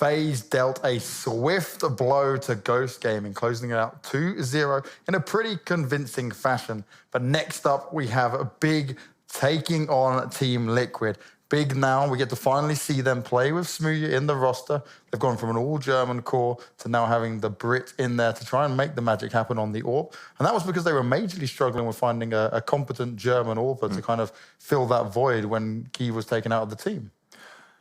FaZe dealt a swift blow to Ghost Gaming, closing it out 2-0 in a pretty convincing fashion. But next up, we have a Big taking on Team Liquid. Big now, we get to finally see them play with Smoo in the roster. They've gone from an all-German core to now having the Brit in there to try and make the magic happen on the AWP. And that was because they were majorly struggling with finding a competent German AWPer to kind of fill that void when Kiev was taken out of the team.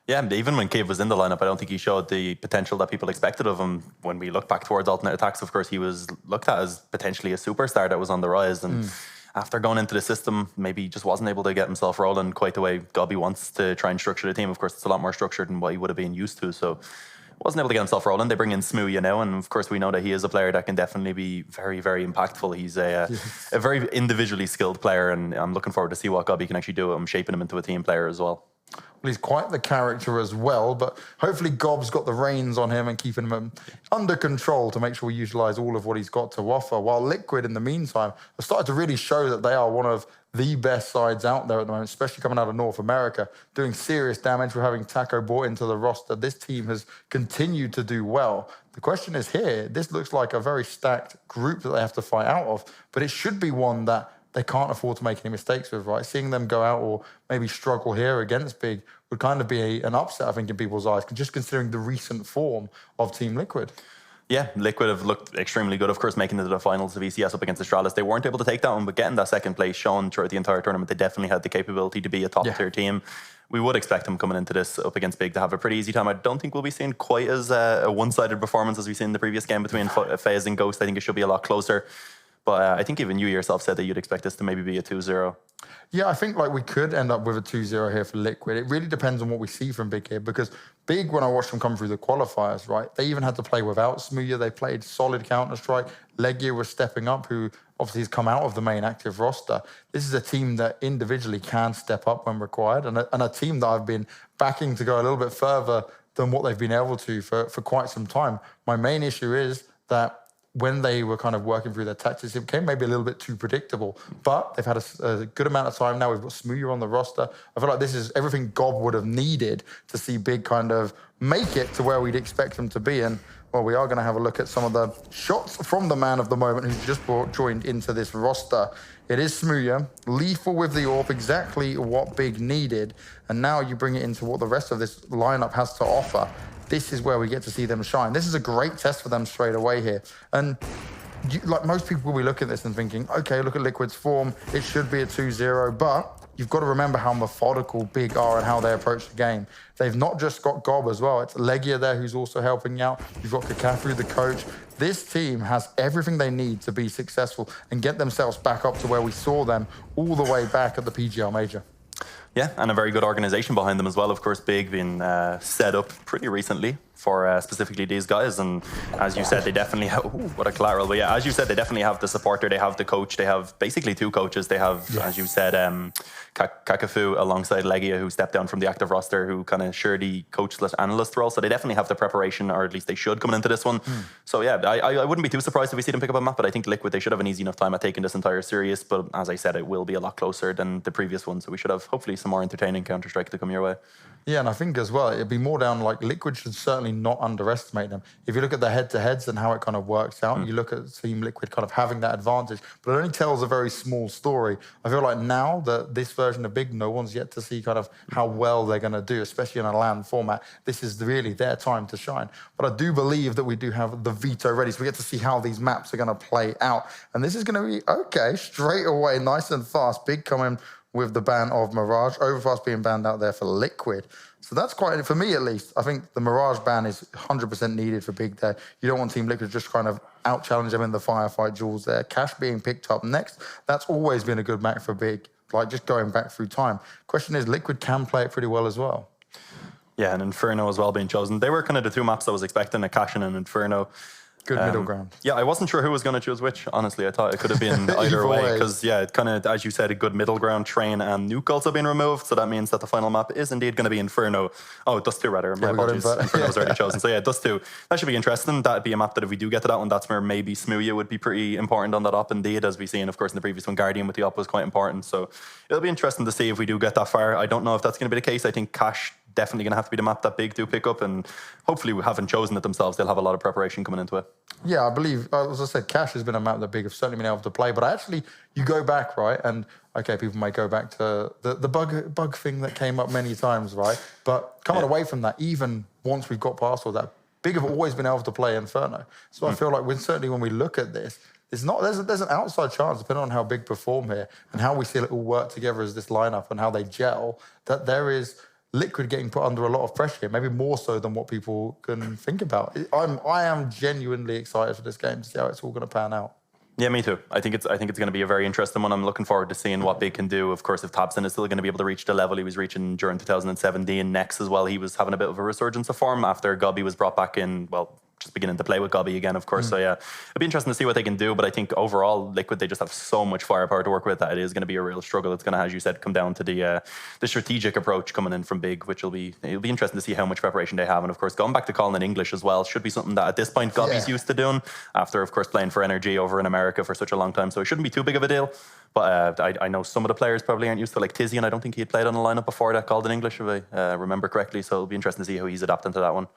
Yeah, even when Kiev was in the lineup, I don't think he showed the potential that people expected of him. When we look back towards alternate attacks, of course, he was looked at as potentially a superstar that was on the rise. And after going into the system, maybe he just wasn't able to get himself rolling quite the way Gobby wants to try and structure the team. Of course, it's a lot more structured than what he would have been used to. So wasn't able to get himself rolling. They bring in Smoo, and of course we know that he is a player that can definitely be very, very impactful. He's a very individually skilled player, and I'm looking forward to see what Gobby can actually do with him, shaping him into a team player as well. Well, he's quite the character as well, but hopefully Gob's got the reins on him and keeping him under control to make sure we utilise all of what he's got to offer, while Liquid, in the meantime, have started to really show that they are one of the best sides out there at the moment, especially coming out of North America, doing serious damage. We're having Taco brought into the roster. This team has continued to do well. The question is here, this looks like a very stacked group that they have to fight out of, but it should be one that they can't afford to make any mistakes with, right? Seeing them go out or maybe struggle here against Big would kind of be an upset, I think, in people's eyes, just considering the recent form of Team Liquid. Yeah, Liquid have looked extremely good, of course, making it to the finals of ECS up against Astralis. They weren't able to take that one, but getting that second place shown throughout the entire tournament, they definitely had the capability to be a top-tier team. We would expect them coming into this up against Big to have a pretty easy time. I don't think we'll be seeing quite as a one-sided performance as we've seen in the previous game between FaZe and Ghost. I think it should be a lot closer. But I think even you yourself said that you'd expect this to maybe be a 2-0. Yeah, I think we could end up with a 2-0 here for Liquid. It really depends on what we see from Big here, because Big, when I watched them come through the qualifiers, right, they even had to play without Smoo. They played solid Counter-Strike. Legia was stepping up, who obviously has come out of the main active roster. This is a team that individually can step up when required, and a team that I've been backing to go a little bit further than what they've been able to for quite some time. My main issue is that when they were kind of working through their tactics, it became maybe a little bit too predictable. But they've had a good amount of time now. We've got Smoo on the roster. I feel like this is everything Gob would have needed to see Big kind of make it to where we'd expect them to be. And, well, we are going to have a look at some of the shots from the man of the moment who's just joined into this roster. It is Smoo, lethal with the AWP, exactly what Big needed. And now you bring it into what the rest of this lineup has to offer. This is where we get to see them shine. This is a great test for them straight away here. And like most people will be looking at this and thinking, okay, look at Liquid's form. It should be a 2-0, but you've got to remember how methodical Big are and how they approach the game. They've not just got Gob as well. It's Legia there who's also helping out. You've got Kakafu, the coach. This team has everything they need to be successful and get themselves back up to where we saw them all the way back at the PGL Major. Yeah, and a very good organisation behind them as well. Of course, Big being set up pretty recently for specifically these guys. And as you said, they definitely have, what a collateral. But yeah, as you said, they definitely have the supporter. They have the coach. They have basically two coaches. They have, as you said, Kakafu alongside Legia, who stepped down from the active roster, who kind of shared the coachless analyst role. So they definitely have the preparation, or at least they should, coming into this one. So yeah, I wouldn't be too surprised if we see them pick up a map, but I think Liquid, they should have an easy enough time at taking this entire series. But as I said, it will be a lot closer than the previous one. So we should have hopefully some more entertaining Counter-Strike to come your way. Yeah, and I think as well, it'd be more down Liquid should certainly not underestimate them. If you look at the head-to-heads and how it kind of works out, you look at Team Liquid kind of having that advantage, but it only tells a very small story. I feel like now that this version of Big, no one's yet to see kind of how well they're going to do, especially in a LAN format. This is really their time to shine. But I do believe that we do have the veto ready, so we get to see how these maps are going to play out. And this is going to be, okay, straight away, nice and fast. Big coming with the ban of Mirage. Overfast being banned out there for Liquid. So that's quite, for me at least, I think the Mirage ban is 100% needed for Big there. You don't want Team Liquid to just kind of out-challenge them in the firefight duels there. Cash being picked up next, that's always been a good map for Big, just going back through time. Question is, Liquid can play it pretty well as well. Yeah, and Inferno as well being chosen. They were kind of the two maps I was expecting, a Cash and an Inferno. Good middle ground. Yeah, I wasn't sure who was going to choose which, honestly. I thought it could have been either way. Because, yeah, it kind of, as you said, a good middle ground. Train and Nuke also being removed. So that means that the final map is indeed going to be Inferno. Oh, Dust 2, rather. My apologies. Inferno was already chosen. So, yeah, Dust 2. That should be interesting. That'd be a map that if we do get to that one, that's where maybe Smoo would be pretty important on that op, indeed. As we've seen, of course, in the previous one, Guardian with the op was quite important. So it'll be interesting to see if we do get that far. I don't know if that's going to be the case. I think Cash definitely going to have to be the map that Big do pick up, and hopefully we haven't chosen it themselves. They'll have a lot of preparation coming into it. Yeah, I believe, as I said, Cash has been a map that Big have certainly been able to play, but actually, you go back, right, and okay, people may go back to the bug thing that came up many times, right, but coming away from that, even once we've got past all that, Big have always been able to play Inferno. So I feel like certainly when we look at this, there's an outside chance, depending on how Big perform here and how we see it all work together as this lineup and how they gel, that there is Liquid getting put under a lot of pressure here, maybe more so than what people can think about. I am genuinely excited for this game to see how it's all going to pan out. Yeah, me too. I think it's going to be a very interesting one. I'm looking forward to seeing what Big can do. Of course, if Topsham is still going to be able to reach the level he was reaching during 2017, next as well, he was having a bit of a resurgence of form after Gobby was brought back in, well, just beginning to play with Gobby again, of course. So yeah, it'll be interesting to see what they can do. But I think overall, Liquid, they just have so much firepower to work with that it is going to be a real struggle. It's going to, as you said, come down to the strategic it'll be interesting to see how much preparation they have. And of course, going back to calling in English as well should be something that at this point Gobby's used to doing after, of course, playing for Energy over in America for such a long time. So it shouldn't be too big of a deal. But I know some of the players probably aren't used to, like Tizzy, and I don't think he had played on a lineup before that called in English, if I remember correctly. So it'll be interesting to see how he's adapting to that one.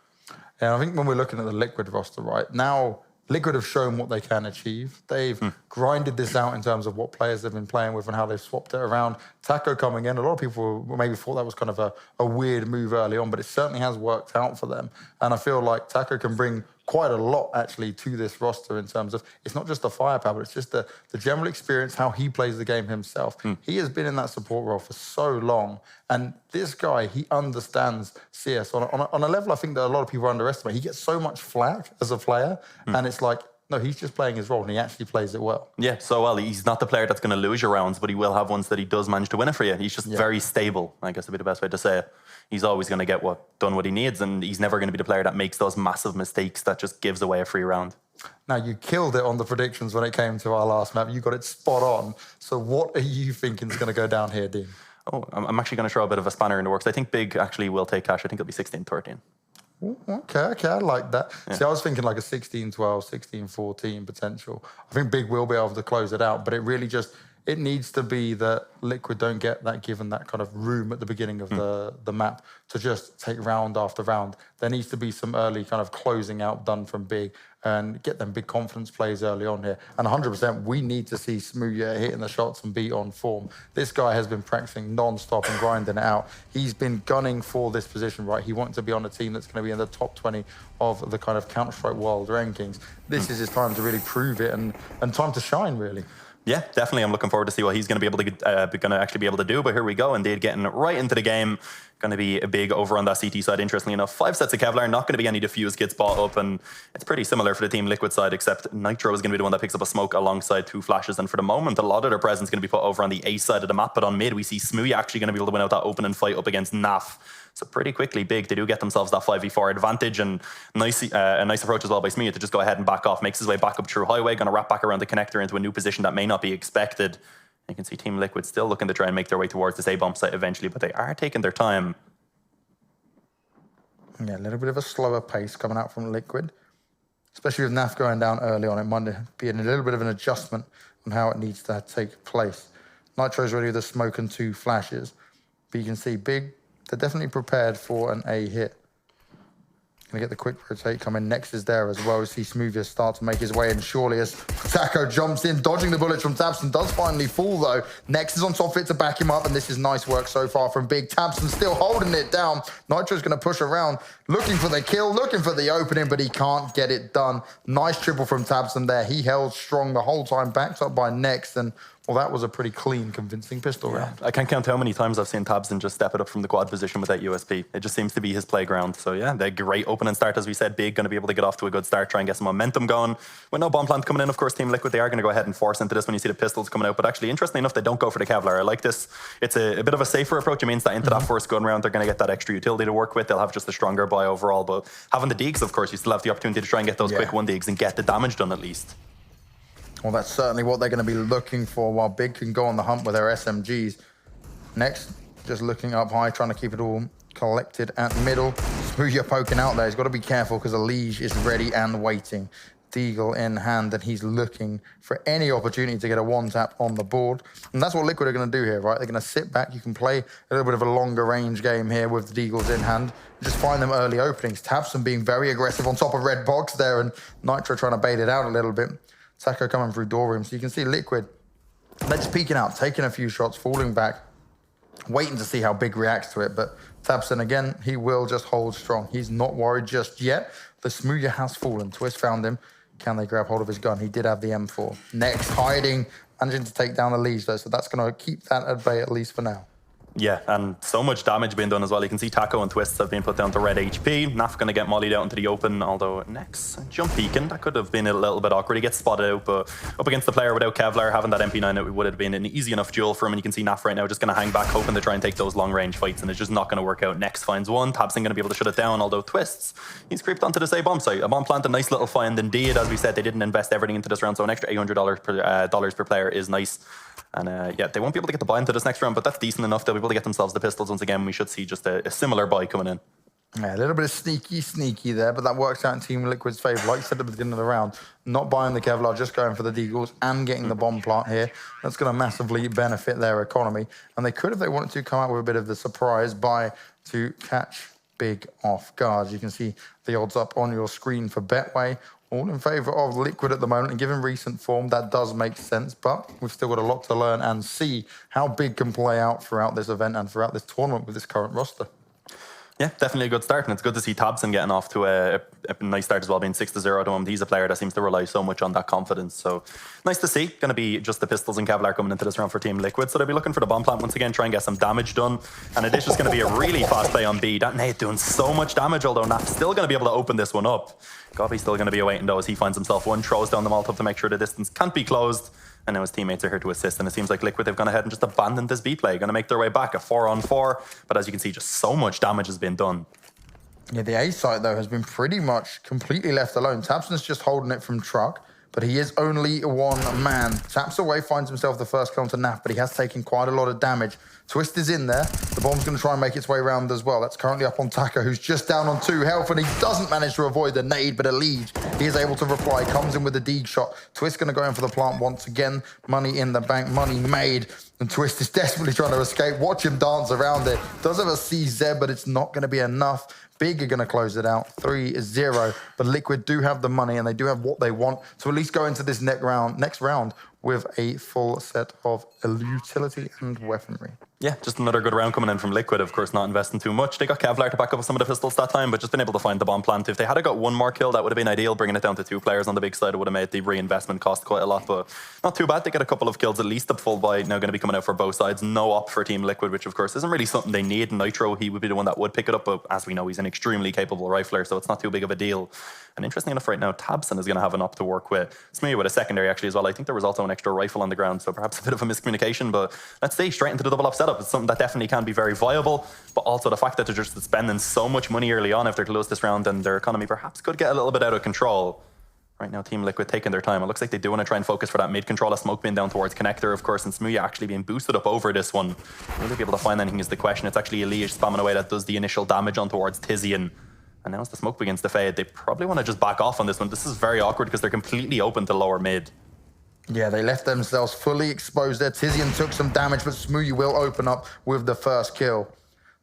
And I think when we're looking at the Liquid roster, right, now Liquid have shown what they can achieve. They've grinded this out in terms of what players they've been playing with and how they've swapped it around. Taco coming in, a lot of people maybe thought that was kind of a weird move early on, but it certainly has worked out for them. And I feel like Taco can bring quite a lot, actually, to this roster in terms of, it's not just the firepower, but it's just the general experience, how he plays the game himself. He has been in that support role for so long. And this guy, he understands CS on a level I think that a lot of people underestimate. He gets so much flack as a player, and it's like, no, he's just playing his role, and he actually plays it well. Yeah, so well. He's not the player that's going to lose your rounds, but he will have ones that he does manage to win it for you. He's just very stable, I guess would be the best way to say it. He's always going to get done what he needs, and he's never going to be the player that makes those massive mistakes that just gives away a free round. Now, you killed it on the predictions when it came to our last map. You got it spot on. So what are you thinking is going to go down here, Dean? Oh, I'm actually going to throw a bit of a spanner in the works. I think Big actually will take Cash. I think it'll be 16-13. Okay, I like that. Yeah. See, I was thinking like a 16-12, 16-14 potential. I think Big will be able to close it out, but it really just, it needs to be that Liquid don't get that given that kind of room at the beginning of the map to just take round after round. There needs to be some early kind of closing out done from Big and get them big confidence plays early on here. And 100%, we need to see Smoo hitting the shots and be on form. This guy has been practicing non-stop and grinding it out. He's been gunning for this position, right? He wants to be on a team that's going to be in the top 20 of the kind of Counter-Strike world rankings. This is his time to really prove it and time to shine, really. Yeah, definitely. I'm looking forward to see what he's going to be able to actually be able to do. But here we go, indeed, getting right into the game. Going to be a big over on that CT side. Interestingly enough, 5 sets of Kevlar. Not going to be any diffuse gets bought up, and it's pretty similar for the Team Liquid side, except Nitro is going to be the one that picks up a smoke alongside 2 flashes. And for the moment, a lot of their presence is going to be put over on the A side of the map. But on mid, we see Smoo actually going to be able to win out that opening fight up against Naf. So pretty quickly, Big, they do get themselves that 5v4 advantage, and a nice approach as well by Smoo to just go ahead and back off, makes his way back up through highway, going to wrap back around the connector into a new position that may not be expected. You can see Team Liquid still looking to try and make their way towards this A-bomb site eventually, but they are taking their time. Yeah, a little bit of a slower pace coming out from Liquid, especially with Naf going down early on. It might be a little bit of an adjustment on how it needs to take place. Nitro's ready with the smoke and 2 flashes, but you can see Big, they're definitely prepared for an A hit. Gonna get the quick rotate coming. Next is there as well. We see Smoo start to make his way in surely as Taco jumps in, dodging the bullets from Topsham. Does finally fall though. Next is on top of it to back him up, and this is nice work so far from Big. Topsham still holding it down. Nitro's gonna push around, looking for the kill, looking for the opening, but he can't get it done. Nice triple from Topsham there. He held strong the whole time, backed up by Next, and well, that was a pretty clean, convincing pistol round. I can't count how many times I've seen Topsham just step it up from the quad position with that USP. It just seems to be his playground. So yeah, they're great opening start, as we said. Big, going to be able to get off to a good start, try and get some momentum going. With no bomb plant coming in, of course, Team Liquid, they are going to go ahead and force into this when you see the pistols coming out. But actually, interestingly enough, they don't go for the Kevlar. I like this. It's a bit of a safer approach. It means that into that first gun round, they're going to get that extra utility to work with. They'll have just a stronger buy overall. But having the digs, of course, you still have the opportunity to try and get those quick 1 digs and get the damage done at least. Well, that's certainly what they're going to be looking for, while Big can go on the hunt with their SMGs. Next, just looking up high, trying to keep it all collected at middle. Smoo poking out there. He's got to be careful because the Leech is ready and waiting. Deagle in hand, and he's looking for any opportunity to get a one-tap on the board. And that's what Liquid are going to do here, right? They're going to sit back. You can play a little bit of a longer range game here with the Deagles in hand. Just find them early openings. Topsham being very aggressive on top of red box there, and Nitro trying to bait it out a little bit. Taco coming through door room. So you can see Liquid, they're just peeking out, taking a few shots, falling back, waiting to see how Big reacts to it. But Topsham, again, he will just hold strong. He's not worried just yet. The Smoothie has fallen. Twist found him. Can they grab hold of his gun? He did have the M4. Next, hiding, managing to take down the Leech, though. So that's going to keep that at bay, at least for now. Yeah, and so much damage being done as well. You can see Taco and Twists have been put down to red HP. Naf going to get mollied out into the open, although next, jump peeking. That could have been a little bit awkward. He gets spotted out, but up against the player without Kevlar, having that MP9, it would have been an easy enough duel for him. And you can see Naf right now just going to hang back, hoping to try and take those long-range fights, and it's just not going to work out. Next finds one. Tabson going to be able to shut it down, although Twists, he's creeped onto the bomb site. A bomb plant, a nice little find indeed. As we said, they didn't invest everything into this round, so an extra $800 per player is nice. And yeah, they won't be able to get the buy into this next round, but that's decent enough. They'll be able to get themselves the pistols once again. We should see just a similar buy coming in. Yeah, a little bit of sneaky there, but that works out in Team Liquid's favour. Like I said at the beginning of the round, not buying the Kevlar, just going for the Deagles and getting the bomb plant here. That's going to massively benefit their economy. And they could, if they wanted to, come out with a bit of the surprise buy to catch Big off guard. You can see the odds up on your screen for Betway. All in favour of Liquid at the moment, and given recent form, that does make sense, but we've still got a lot to learn and see how Big can play out throughout this event and throughout this tournament with this current roster. Yeah, definitely a good start, and it's good to see Topson getting off to a nice start as well, being 6-0 to him. He's a player that seems to rely so much on that confidence, so nice to see. Going to be just the pistols and Kevlar coming into this round for Team Liquid, so they'll be looking for the bomb plant once again, try and get some damage done, and it is just going to be a really fast play on B. That nade doing so much damage, although Naf's still going to be able to open this one up. Gobby's still going to be awaiting though as he finds himself one, throws down the Molotov to make sure the distance can't be closed, and now his teammates are here to assist, and it seems like Liquid, they've gone ahead and just abandoned this B play, going to make their way back, a 4-on-4, but as you can see, just so much damage has been done. Yeah, the A site, though, has been pretty much completely left alone. Tapson's just holding it from Truck, but he is only one man. Taps away, finds himself the first kill onto Naf, but he has taken quite a lot of damage. Twist is in there. The bomb's going to try and make its way around as well. That's currently up on Taco, who's just down on 2 health, and he doesn't manage to avoid the nade, but a Leech, he is able to reply. Comes in with the Deeg shot. Twist going to go in for the plant once again. Money in the bank, money made. And Twist is desperately trying to escape. Watch him dance around it. Does have a CZ, but it's not going to be enough. Big are going to close it out, 3-0. But Liquid do have the money, and they do have what they want to at least go into this next round with a full set of utility and weaponry. Yeah, just another good round coming in from Liquid, of course, not investing too much. They got Kevlar to back up some of the pistols that time, but just been able to find the bomb plant. If they had got one more kill, that would have been ideal. Bringing it down to 2 players on the big side, it would have made the reinvestment cost quite a lot, but not too bad. They get a couple of kills, at least the full buy now going to be coming out for both sides. No op for Team Liquid, which of course isn't really something they need. Nitro, he would be the one that would pick it up, but as we know, he's an extremely capable rifler, so it's not too big of a deal. And interesting enough, right now, Tabson is going to have an op to work with. Smoo with a secondary actually as well. I think there was also an extra rifle on the ground, so perhaps a bit of a miscommunication, but let's see, straight into the double op setup. It's something that definitely can be very viable, but also the fact that they're just spending so much money early on if they're close this round, and their economy perhaps could get a little bit out of control. Right now, Team Liquid taking their time. It looks like they do want to try and focus for that mid control. A smoke being down towards connector, of course, and Smoo actually being boosted up over this one. Will they be able to find anything is the question. It's actually a Leech spamming away that does the initial damage on towards Tizian. And now as the smoke begins to fade, they probably want to just back off on this one. This is very awkward because they're completely open to lower mid. Yeah, they left themselves fully exposed there. Tizian took some damage, but Smoo will open up with the first kill.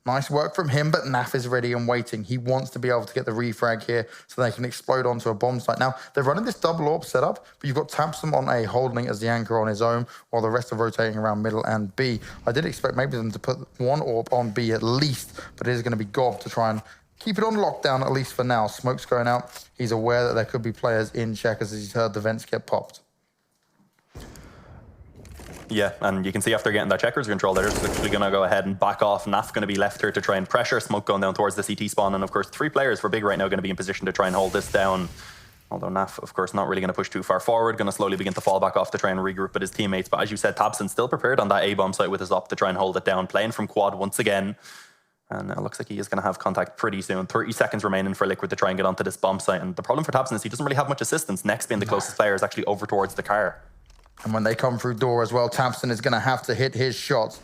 Nice work from him, but Naf is ready and waiting. He wants to be able to get the refrag here so they can explode onto a bomb site. Now, they're running this double AWP setup, but you've got Topsham on A, holding as the anchor on his own, while the rest are rotating around middle and B. I did expect maybe them to put one AWP on B at least, but it is going to be Gob to try and keep it on lockdown, at least for now. Smoke's going out. He's aware that there could be players in checkers as he's heard the vents get popped. Yeah, and you can see after getting that checkers control, they're just actually going to go ahead and back off. Naf going to be left here to try and pressure. Smoke going down towards the CT spawn. And of course, 3 players for Big right now going to be in position to try and hold this down. Although Naf, of course, not really going to push too far forward. Going to slowly begin to fall back off to try and regroup with his teammates. But as you said, Tabson still prepared on that A-bomb site with his op to try and hold it down. Playing from quad once again. And it looks like he is going to have contact pretty soon. 30 seconds remaining for Liquid to try and get onto this bomb site. And the problem for Tabson is he doesn't really have much assistance. Next being the closest player is actually over towards the car. And when they come through door as well, Tabson is going to have to hit his shots.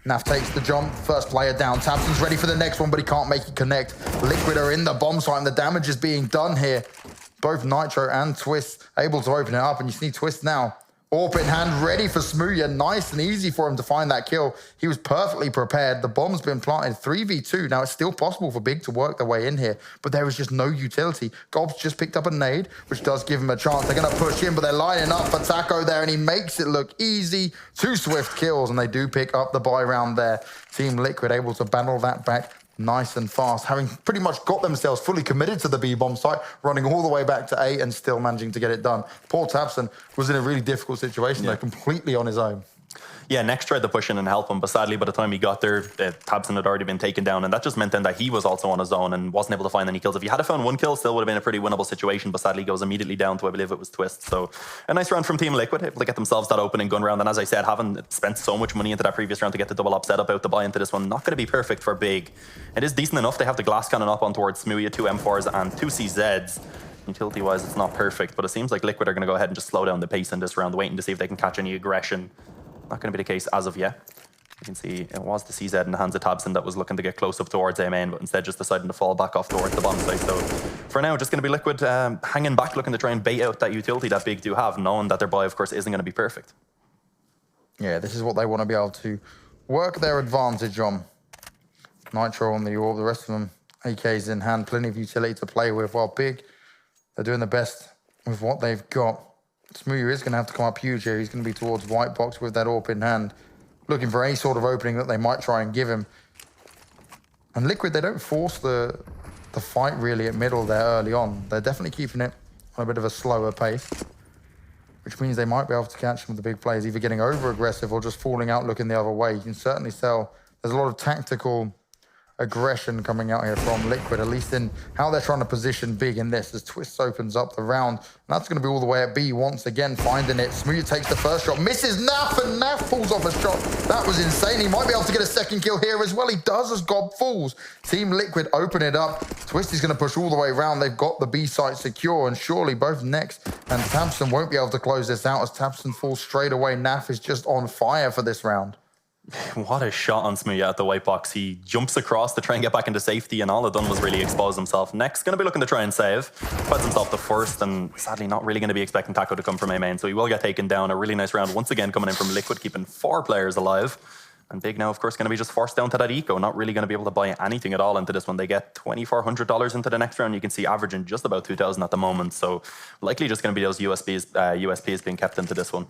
Naf takes the jump, first player down. Tabson's ready for the next one, but he can't make it connect. Liquid are in the bomb site, and the damage is being done here. Both Nitro and Twist able to open it up, and you see Twist now. AWP in hand, ready for Smoo. Nice and easy for him to find that kill. He was perfectly prepared. The bomb's been planted 3v2. Now, it's still possible for Big to work their way in here, but there is just no utility. Gob's just picked up a nade, which does give him a chance. They're going to push in, but they're lining up for Taco there, and he makes it look easy. 2 swift kills, and they do pick up the buy round there. Team Liquid able to battle that back nice and fast, having pretty much got themselves fully committed to the B-bomb site, running all the way back to A and still managing to get it done. Poor Topsham was in a really difficult situation, though, completely on his own. Yeah, Next tried to push in and help him, but sadly by the time he got there, Topsham had already been taken down, and that just meant then that he was also on his own and wasn't able to find any kills. If he had found 1 kill, still would have been a pretty winnable situation, but sadly goes immediately down to, I believe it was Twist. So a nice round from Team Liquid, able to get themselves that opening gun round, and as I said, having spent so much money into that previous round to get the double up setup out the buy into this one, not going to be perfect for Big. It is decent enough. They have the glass cannon up on towards Smoo, 2 M4s and 2 CZs. Utility-wise, it's not perfect, but it seems like Liquid are going to go ahead and just slow down the pace in this round, waiting to see if they can catch any aggression. Not going to be the case as of yet. You can see it was the CZ in the hands of Topsham that was looking to get close up towards A main, but instead just deciding to fall back off towards the bomb site. So for now, just going to be Liquid hanging back, looking to try and bait out that utility that Big do have, knowing that their buy, of course, isn't going to be perfect. Yeah, this is what they want to be able to work their advantage on. Nitro on the AWP, the rest of them AKs in hand, plenty of utility to play with, while Big, they're doing the best with what they've got. Smoo is going to have to come up huge here. He's going to be towards white box with that AWP in hand, looking for any sort of opening that they might try and give him. And Liquid, they don't force the fight really at middle there early on. They're definitely keeping it on a bit of a slower pace, which means they might be able to catch some of the big players, either getting over aggressive or just falling out looking the other way. You can certainly tell there's a lot of tactical aggression coming out here from Liquid, at least in how they're trying to position Big in this, as Twist opens up the round. And that's going to be all the way at B once again, finding it. Smoo takes the first shot, misses Naf, and Naf pulls off a shot. That was insane. He might be able to get a second kill here as well. He does, as Gob falls. Team Liquid open it up. Twist is going to push all the way around. They've got the B site secure, and surely both Next and Topsham won't be able to close this out as Topsham falls straight away. Naf is just on fire for this round. What a shot on Smoo at the white box. He jumps across to try and get back into safety, and all it done was really expose himself. Next, going to be looking to try and save. Puts himself to first, and sadly not really going to be expecting Taco to come from A main, so he will get taken down. A really nice round once again coming in from Liquid, keeping 4 players alive. And Big now, of course, going to be just forced down to that eco. Not really going to be able to buy anything at all into this one. They get $2,400 into the next round. You can see averaging just about 2,000 at the moment. So likely just going to be those USPs being kept into this one.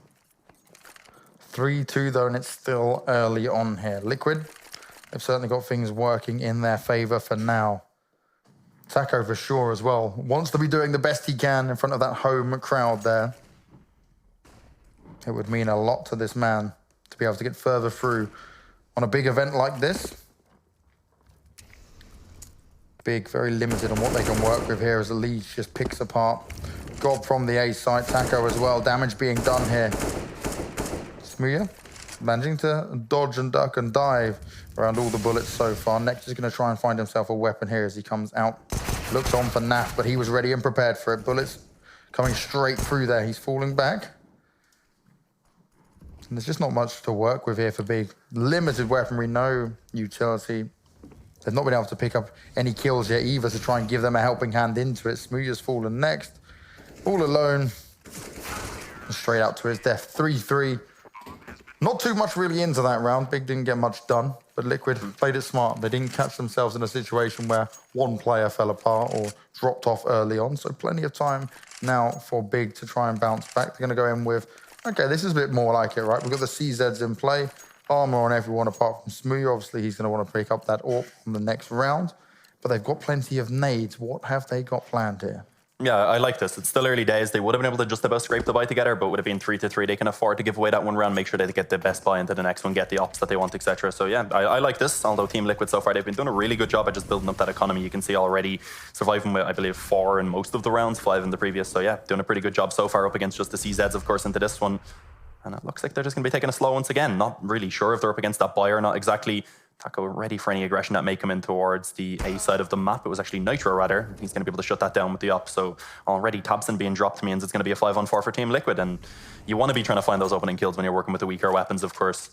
3-2 though, and it's still early on here. Liquid, they've certainly got things working in their favor for now. Taco for sure as well. Wants to be doing the best he can in front of that home crowd there. It would mean a lot to this man to be able to get further through on a big event like this. Big, very limited on what they can work with here as the Leech just picks apart Gob from the A side. Taco as well, damage being done here. Smoo managing to dodge and duck and dive around all the bullets so far. Next is going to try and find himself a weapon here as he comes out. Looks on for Naf, but he was ready and prepared for it. Bullets coming straight through there. He's falling back. And there's just not much to work with here for Big. Limited weaponry, no utility. They've not been able to pick up any kills yet either to try and give them a helping hand into it. Smoo has fallen next. All alone. Straight out to his death. 3-3. Not too much really into that round. Big didn't get much done, but Liquid played it smart. They didn't catch themselves in a situation where one player fell apart or dropped off early on. So plenty of time now for Big to try and bounce back. They're going to go in with, okay, this is a bit more like it, right? We've got the CZs in play. Armor on everyone apart from Smoo. Obviously, he's going to want to pick up that AWP on the next round. But they've got plenty of nades. What have they got planned here? Yeah, I like this. It's still early days. They would have been able to just about scrape the buy together, but would have been 3-3. They can afford to give away that one round, make sure they get the best buy into the next one, get the ops that they want, etc. So yeah, I like this. Although Team Liquid so far, they've been doing a really good job at just building up that economy. You can see already surviving with, I believe, 4 in most of the rounds, 5 in the previous. So yeah, doing a pretty good job so far up against just the CZs, of course, into this one. And it looks like they're just going to be taking a slow once again. Not really sure if they're up against that buy or not exactly. Taco ready for any aggression that may come in towards the A side of the map. It was actually Nitro, rather. He's going to be able to shut that down with the op. So already Topsham being dropped means it's going to be a 5-on-4 for Team Liquid. And you want to be trying to find those opening kills when you're working with the weaker weapons, of course.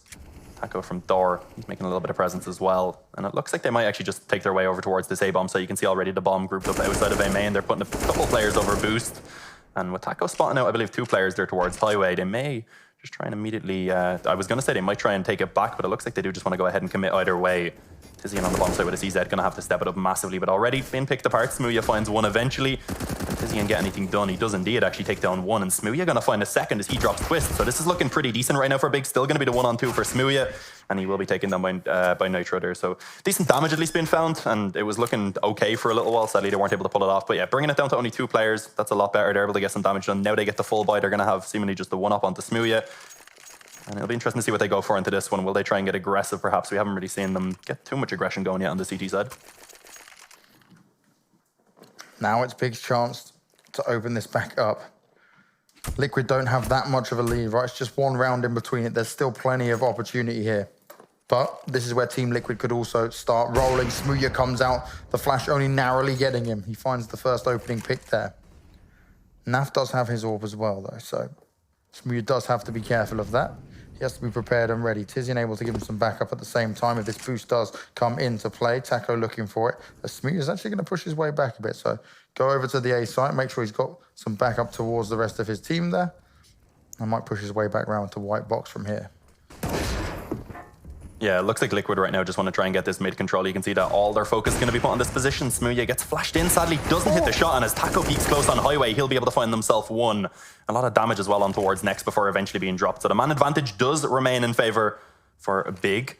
Taco from Thor, he's making a little bit of presence as well. And it looks like they might actually just take their way over towards this A-bomb. So you can see already the bomb grouped up outside of A main. They're putting a couple players over boost. And with Taco spotting out, I believe 2 players there towards Highway, they may just try and immediately... I was going to say they might try and take it back, but it looks like they do just want to go ahead and commit either way. Tizian on the bomb side with a CZ, going to have to step it up massively, but already been picked apart. Smooya finds one eventually. Can Tizian get anything done? He does indeed actually take down one, and Smooya going to find a second as he drops Twist. So this is looking pretty decent right now for Big. Still going to be the 1-on-2 for Smooya, and he will be taken down by Nitro there. So decent damage at least being found, and it was looking okay for a little while. Sadly, they weren't able to pull it off. But yeah, bringing it down to only 2 players, that's a lot better. They're able to get some damage done. Now they get the full buy. They're going to have seemingly just the 1-up onto Smooya. And it'll be interesting to see what they go for into this one. Will they try and get aggressive, perhaps? We haven't really seen them get too much aggression going yet on the CT side. Now it's Big's chance to open this back up. Liquid don't have that much of a lead, right? It's just 1 round in between it. There's still plenty of opportunity here. But this is where Team Liquid could also start rolling. Smooya comes out. The flash only narrowly getting him. He finds the first opening pick there. Naf does have his orb as well, though, so Smooya does have to be careful of that. He has to be prepared and ready. Tizian able to give him some backup at the same time if this boost does come into play. Taco looking for it. Smooya is actually going to push his way back a bit. So go over to the A site, make sure he's got some backup towards the rest of his team there. I might push his way back round to white box from here. Yeah, it looks like Liquid right now just want to try and get this mid control. You can see that all their focus is going to be put on this position. Smooya gets flashed in, sadly doesn't hit the shot, and as Taco peeks close on Highway, he'll be able to find himself 1. A lot of damage as well on towards next before eventually being dropped. So the man advantage does remain in favor for Big.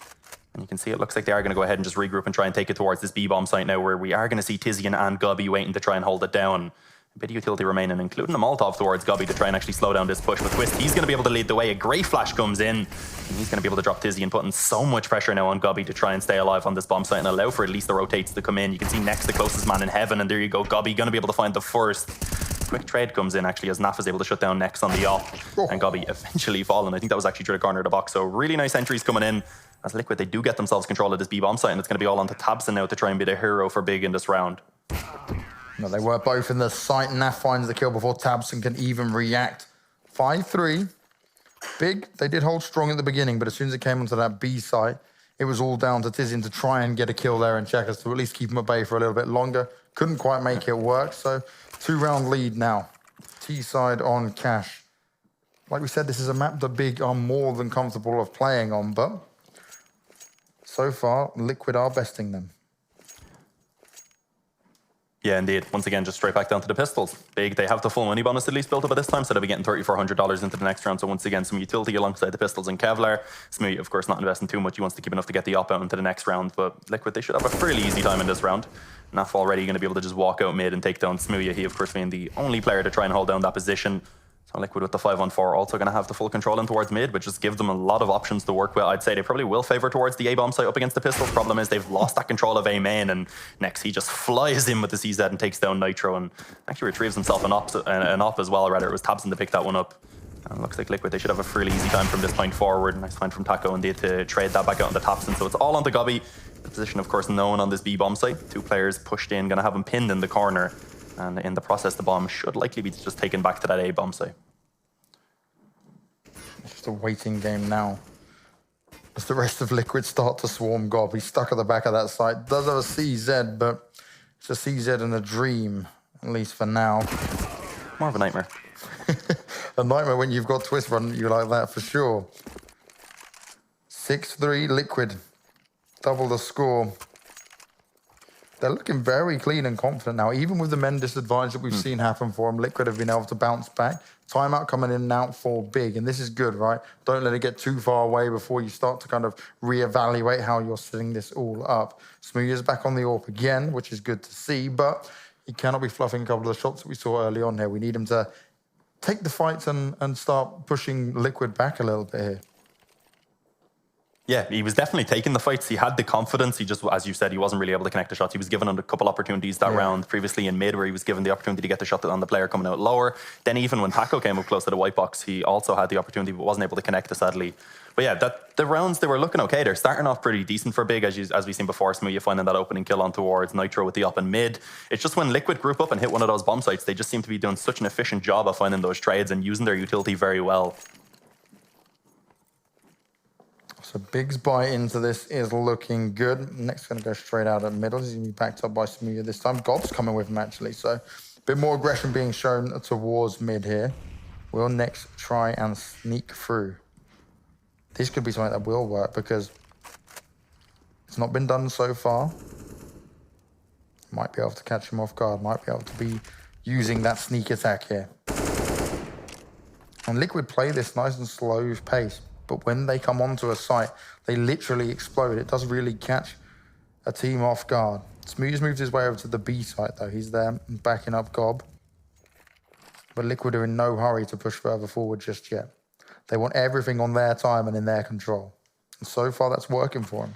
And you can see it looks like they are going to go ahead and just regroup and try and take it towards this B-bomb site now, where we are going to see Tizian and Gobby waiting to try and hold it down. A bit of utility remaining, including a Molotov towards Gobby to try and actually slow down this push with Twist. He's going to be able to lead the way. A great flash comes in, and he's going to be able to drop Tizian, putting so much pressure now on Gobby to try and stay alive on this bomb site and allow for at least the rotates to come in. You can see next the closest man in heaven, and there you go. Gobby going to be able to find the first. Quick trade comes in actually as Naf is able to shut down next on the op, and Gobby eventually falling. I think that was actually through the corner of the box. So really nice entries coming in. As Liquid, they do get themselves control of this B-bomb site, and it's going to be all onto Topsham now to try and be the hero for Big in this round. No, they were both in the site. Naf finds the kill before Topsham can even react. 5-3. Big, they did hold strong at the beginning, but as soon as it came onto that B site, it was all down to Tizian to try and get a kill there and check us to at least keep him at bay for a little bit longer. Couldn't quite make it work, so 2-round lead now. T side on Cash. Like we said, this is a map that Big are more than comfortable of playing on, but so far, Liquid are besting them. Yeah, indeed. Once again, just straight back down to the pistols. Big, they have the full money bonus at least built up at this time, so they'll be getting $3,400 into the next round. So once again, some utility alongside the pistols and Kevlar. Smooth, of course, not investing too much. He wants to keep enough to get the op out into the next round, but Liquid, they should have a fairly easy time in this round. Naf already going to be able to just walk out mid and take down Smooya. He, of course, being the only player to try and hold down that position. So Liquid with the 5-on-4 also going to have the full control in towards mid, which just gives them a lot of options to work with. I'd say they probably will favor towards the A-bomb site up against the pistol. Problem is they've lost that control of A main, and next he just flies in with the CZ and takes down Nitro and actually retrieves himself an op as well. Rather, it was Topsham to pick that one up. And it looks like Liquid, they should have a fairly easy time from this point forward. Nice find from Taco indeed to trade that back out on the Topsham. So it's all on the Gobby. The position, of course, known on this B-bomb site. 2 players pushed in, going to have him pinned in the corner. And in the process, the bomb should likely be just taken back to that A-bomb site. It's just a waiting game now. As the rest of Liquid start to swarm Gob. He's stuck at the back of that site. Does have a CZ, but it's a CZ and a dream, at least for now. More of a nightmare. A nightmare when you've got Twist running at you like that, for sure. 6-3 Liquid. Double the score. They're looking very clean and confident now. Even with the men disadvantage that we've seen happen for them, Liquid have been able to bounce back. Timeout coming in and out for Big, and this is good, right? Don't let it get too far away before you start to kind of reevaluate how you're setting this all up. Smooya's back on the AWP again, which is good to see, but he cannot be fluffing a couple of the shots that we saw early on here. We need him to take the fights and start pushing Liquid back a little bit here. Yeah, he was definitely taking the fights. He had the confidence. He just, as you said, he wasn't really able to connect the shots. He was given a couple opportunities that round previously in mid, where he was given the opportunity to get the shot on the player coming out lower. Then even when Taco came up close to the white box, he also had the opportunity, but wasn't able to connect it, sadly. But yeah, the rounds, they were looking okay. They're starting off pretty decent for Big, as we've seen before. Smoo finding that opening kill on towards Nitro with the up and mid. It's just when Liquid group up and hit one of those bomb sites, they just seem to be doing such an efficient job of finding those trades and using their utility very well. So Big's buy into this is looking good. Next going to go straight out at middle. He's going to be backed up by Smoo this time. Gob's coming with him, actually. So a bit more aggression being shown towards mid here. We'll next try and sneak through. This could be something that will work because it's not been done so far. Might be able to catch him off guard. Might be able to be using that sneak attack here. And Liquid play this nice and slow pace. But when they come onto a site, they literally explode. It does really catch a team off guard. Smoo's moved his way over to the B site, though. He's there backing up Gob. But Liquid are in no hurry to push further forward just yet. They want everything on their time and in their control. And so far, that's working for them.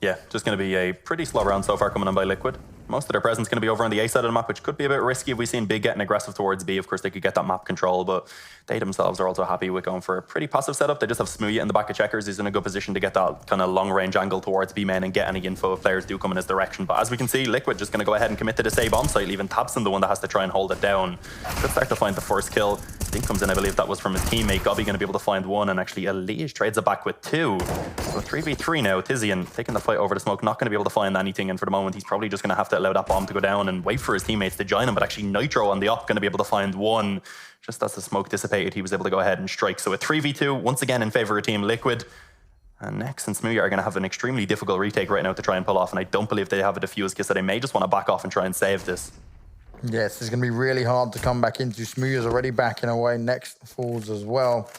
Yeah, just going to be a pretty slow round so far coming in by Liquid. Most of their presence going to be over on the A side of the map, which could be a bit risky if we've seen Big getting aggressive towards B. Of course, they could get that map control, but they themselves are also happy with going for a pretty passive setup. They just have Smoo in the back of checkers. He's in a good position to get that kind of long-range angle towards B main and get any info if players do come in his direction. But as we can see, Liquid just going to go ahead and commit to the A bomb site, leaving Topsham the one that has to try and hold it down. Could start to find the first kill. Dink comes in, I believe that was from his teammate. Gobby going to be able to find one, and actually Leech trades it back with two. So 3v3 now. Tizian taking the fight over the smoke, not going to be able to find anything, and for the moment he's probably just going to have to allow that bomb to go down and wait for his teammates to join him. But actually Nitro on the op going to be able to find one. Just as the smoke dissipated, he was able to go ahead and strike. So a 3v2 once again in favor of Team Liquid. And Nex and Smoo are going to have an extremely difficult retake right now to try and pull off, and I don't believe they have a defuse kit, so they may just want to back off and try and save this. Yes, it's going to be really hard to come back into. Smoo is already backing away. Next falls as well.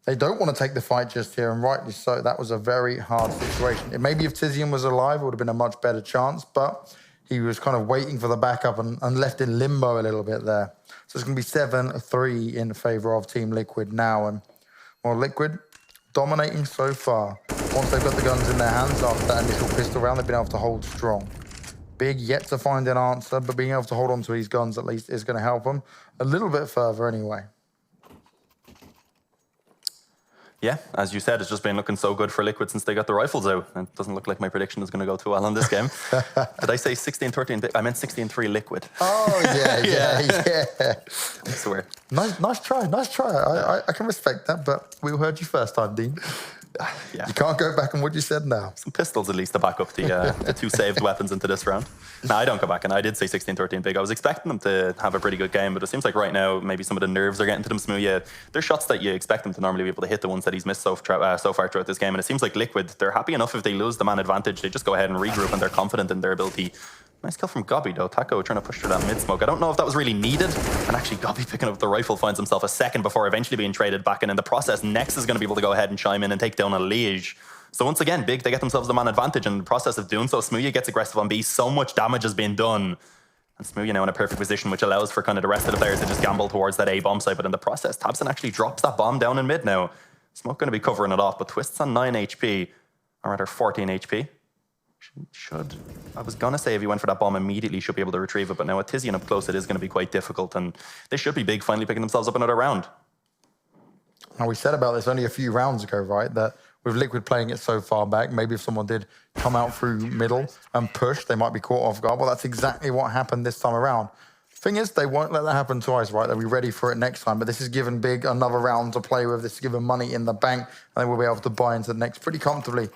They don't want to take the fight just here, and rightly so. That was a very hard situation. Maybe if Tizian was alive, it would have been a much better chance, but he was kind of waiting for the backup and left in limbo a little bit there. So it's going to be 7-3 in favor of Team Liquid now. And well, Liquid dominating so far. Once they've got the guns in their hands after that initial pistol round, they've been able to hold strong. Big yet to find an answer, but being able to hold on to these guns at least is going to help them a little bit further anyway. Yeah, as you said, it's just been looking so good for Liquid since they got the rifles out. It doesn't look like my prediction is going to go too well in this game. Did I say 16-13? I meant 16-3 Liquid. Oh, yeah. I swear. Nice try. I can respect that, but we heard you first time, Dean. Yeah. You can't go back on what you said now. Some pistols at least to back up the two saved weapons into this round. No, I don't go back, and I did say 16-13 Big. I was expecting them to have a pretty good game, but it seems like right now maybe some of the nerves are getting to them. Smoo, yeah, they're shots that you expect them to normally be able to hit, the ones that he's missed so far throughout this game, and it seems like Liquid, they're happy enough if they lose the man advantage. They just go ahead and regroup, and they're confident in their ability. Nice kill from Gobby, though. Taco trying to push through that mid-smoke. I don't know if that was really needed. And actually, Gobby picking up the rifle finds himself a second before eventually being traded back. And in the process, Nex is going to be able to go ahead and chime in and take down a Leech. So once again, Big, they get themselves the man advantage. And in the process of doing so, Smoo gets aggressive on B. So much damage has been done. And Smoo now in a perfect position, which allows for kind of the rest of the players to just gamble towards that A bomb site. But in the process, Tabson actually drops that bomb down in mid now. Smoke going to be covering it off, but Twist's on 9 HP. Or rather, 14 HP. I was going to say if he went for that bomb immediately, should be able to retrieve it, but now with Tizian up close, it is going to be quite difficult, and they should be Big finally picking themselves up another round. Now, we said about this only a few rounds ago, right, that with Liquid playing it so far back, maybe if someone did come out through middle and push, they might be caught off guard. Well, that's exactly what happened this time around. Thing is, they won't let that happen twice, right? They'll be ready for it next time, but this is giving Big another round to play with. This is giving money in the bank, and they will be able to buy into the next pretty comfortably.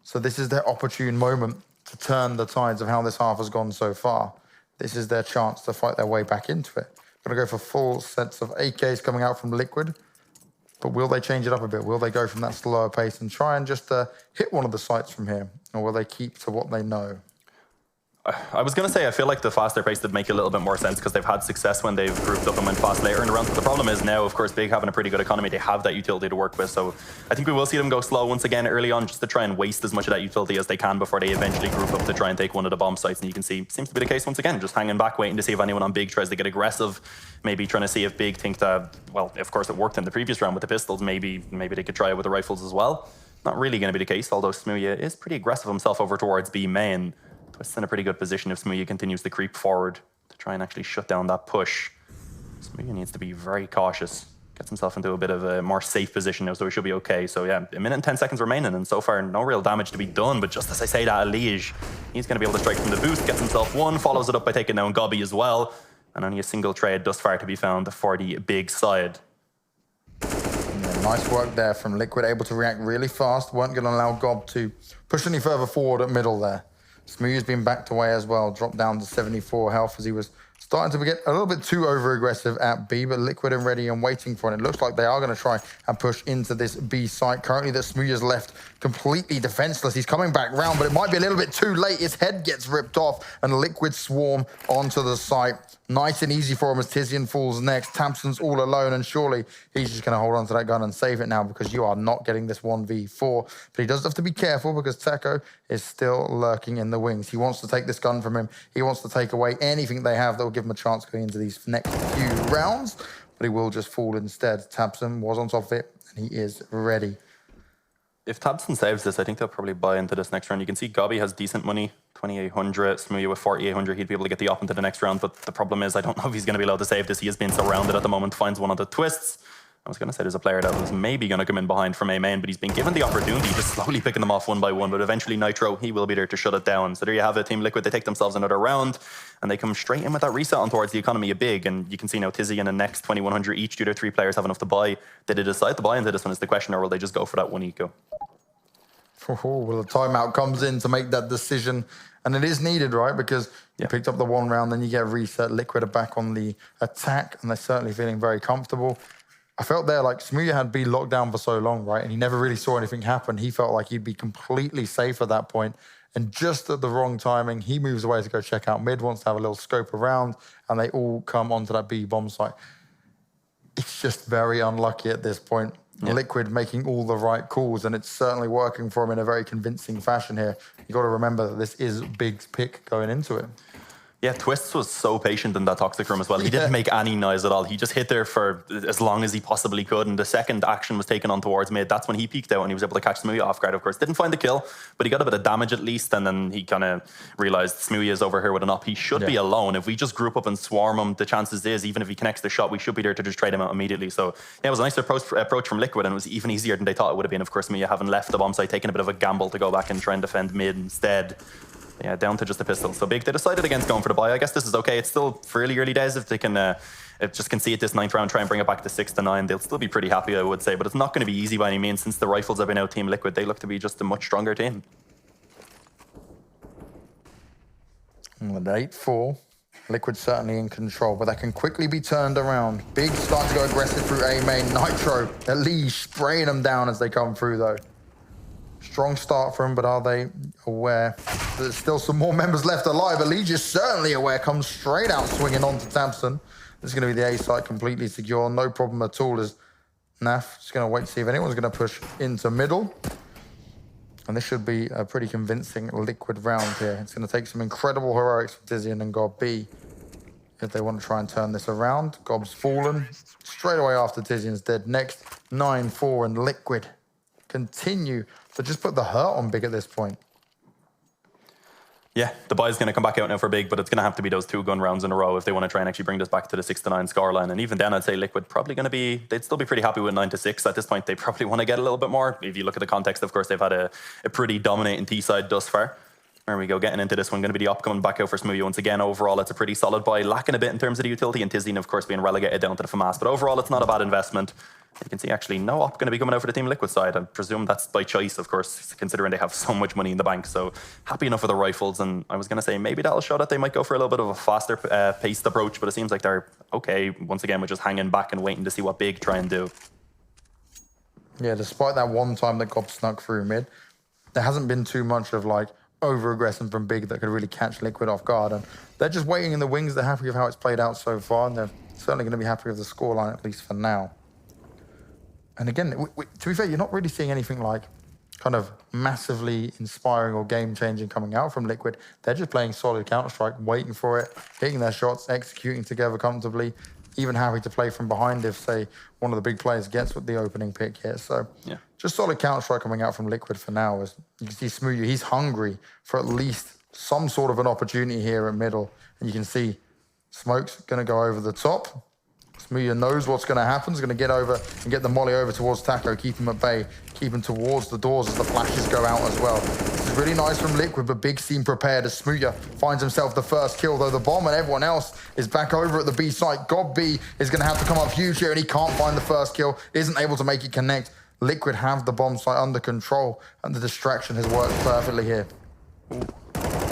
So this is their opportune moment to turn the tides of how this half has gone so far. This is their chance to fight their way back into it. Going to go for full sets of AKs coming out from Liquid. But will they change it up a bit? Will they go from that slower pace and try and just hit one of the sites from here? Or will they keep to what they know? I was going to say, I feel like the faster pace would make a little bit more sense because they've had success when they've grouped up and went fast later in the round. But the problem is now, of course, Big having a pretty good economy, they have that utility to work with. So I think we will see them go slow once again early on just to try and waste as much of that utility as they can before they eventually group up to try and take one of the bomb sites. And you can see, seems to be the case once again, just hanging back, waiting to see if anyone on Big tries to get aggressive. Maybe trying to see if Big think that, well, of course it worked in the previous round with the pistols. Maybe they could try it with the rifles as well. Not really going to be the case, although Smoo is pretty aggressive himself over towards B main. Twist's in a pretty good position if Smoo continues to creep forward to try and actually shut down that push. Smoo needs to be very cautious. Gets himself into a bit of a more safe position now, so he should be okay. So yeah, 1 minute and 10 seconds remaining, and so far no real damage to be done. But just as I say that, Leech, he's going to be able to strike from the boost, gets himself one, follows it up by taking down Gobby as well. And only a single trade thus far to be found for the Big side. Yeah, nice work there from Liquid, able to react really fast. Weren't going to allow Gob to push any further forward at middle there. Smoo's been backed away as well, dropped down to 74 health as he was starting to get a little bit too over-aggressive at B, but Liquid and ready and waiting for it. It looks like they are going to try and push into this B site. Currently, that Smoo is left completely defenseless. He's coming back round, but it might be a little bit too late. His head gets ripped off, and Liquid swarm onto the site. Nice and easy for him as Tizian falls next. Tamsin's all alone, and surely he's just going to hold on to that gun and save it now because you are not getting this 1v4. But he does have to be careful because Teko is still lurking in the wings. He wants to take this gun from him. He wants to take away anything they have that will give him a chance going into these next few rounds, but he will just fall instead. Tabson was on top of it, and he is ready. If Tabson saves this, I think they'll probably buy into this next round. You can see Gobby has decent money, 2,800. Smoo with 4,800. He'd be able to get the op into the next round, but the problem is I don't know if he's going to be allowed to save this. He is being surrounded at the moment, finds one of the twists. I was going to say there's a player that was maybe going to come in behind from A main, but he's been given the opportunity, just slowly picking them off one by one. But eventually Nitro, he will be there to shut it down. So there you have it, Team Liquid. They take themselves another round, and they come straight in with that reset on towards the economy of big. And you can see now Tizzy and the next 2,100 each. Do their three players have enough to buy? Did they decide to buy into this one is the question, or will they just go for that one eco? Oh, well, the timeout comes in to make that decision, and it is needed, right? Because you picked up the one round, then you get reset. Liquid are back on the attack, and they're certainly feeling very comfortable. I felt there like Smoo had been locked down for so long, right? And he never really saw anything happen. He felt like he'd be completely safe at that point. And just at the wrong timing, he moves away to go check out mid, wants to have a little scope around, and they all come onto that B bomb site. It's just very unlucky at this point. Yeah. Liquid making all the right calls, and it's certainly working for him in a very convincing fashion here. You got to remember that this is Big's pick going into it. Yeah, Twists was so patient in that toxic room as well. He didn't make any noise at all. He just hit there for as long as he possibly could. And the second action was taken on towards mid, that's when he peeked out and he was able to catch Smoo off guard, of course. Didn't find the kill, but he got a bit of damage at least. And then he kind of realized Smoo is over here with an op. He should be alone. If we just group up and swarm him, the chances is, even if he connects the shot, we should be there to just trade him out immediately. So yeah, it was a nice approach from Liquid, and it was even easier than they thought it would have been. Of course, Smoo having left the bomb site, taking a bit of a gamble to go back and try and defend mid instead. Yeah, down to just a pistol. So Big, they decided against going for the buy. I guess this is okay. It's still fairly early days. If they can just concede this 9th round, try and bring it back to 6 to 9, they'll still be pretty happy, I would say. But it's not going to be easy by any means. Since the Rifles have been out Team Liquid, they look to be just a much stronger team. With 8-4, Liquid certainly in control, but that can quickly be turned around. Big starting to go aggressive through A main. Nitro, at Leech, spraying them down as they come through, though. Strong start for him, but are they aware there's still some more members left alive? Leech is certainly aware, comes straight out swinging onto Tamsin. This is going to be the A site completely secure, no problem at all, as Naf just going to wait to see if anyone's going to push into middle. And this should be a pretty convincing Liquid round here. It's going to take some incredible heroics from Tizian and Gob B if they want to try and turn this around. Gob's fallen straight away after Tizian's dead. Next, 9-4, and Liquid continue to just put the hurt on Big at this point. Yeah, the buy's going to come back out now for Big, but it's going to have to be those 2 gun rounds in a row if they want to try and actually bring this back to the 6 to 9 scoreline. And even then, I'd say Liquid probably going to be, they'd still be pretty happy with 9 to 6. At this point, they probably want to get a little bit more. If you look at the context, of course, they've had a pretty dominating T side thus far. There we go, getting into this one. Going to be the op coming back out for Smoo once again. Overall, it's a pretty solid buy. Lacking a bit in terms of the utility, and Tizian, of course, being relegated down to the FAMAS. But overall, it's not a bad investment. You can see actually no op going to be coming out for the Team Liquid side. I presume that's by choice, of course, considering they have so much money in the bank. So happy enough with the Rifles. And I was going to say maybe that'll show that they might go for a little bit of a faster paced approach. But it seems like they're okay, once again, with just hanging back and waiting to see what Big try and do. Yeah, despite that one time that Gob snuck through mid, there hasn't been too much of like over-aggression from Big that could really catch Liquid off guard. And they're just waiting in the wings. They're happy with how it's played out so far. And they're certainly going to be happy with the scoreline, at least for now. And again, to be fair, you're not really seeing anything like kind of massively inspiring or game-changing coming out from Liquid. They're just playing solid Counter-Strike, waiting for it, hitting their shots, executing together comfortably, even happy to play from behind if, say, one of the big players gets with the opening pick here. So yeah, just solid Counter-Strike coming out from Liquid for now. As you can see Smoo, he's hungry for at least some sort of an opportunity here at middle. And you can see Smoke's going to go over the top. Smoo knows what's going to happen. He's going to get over and get the molly over towards Taco, keep him at bay, keep him towards the doors as the flashes go out as well. This is really nice from Liquid, but Big seem prepared as Smoo finds himself the first kill, though the bomb and everyone else is back over at the B site. God B is going to have to come up huge here, and he can't find the first kill, isn't able to make it connect. Liquid have the bomb site under control, and the distraction has worked perfectly here.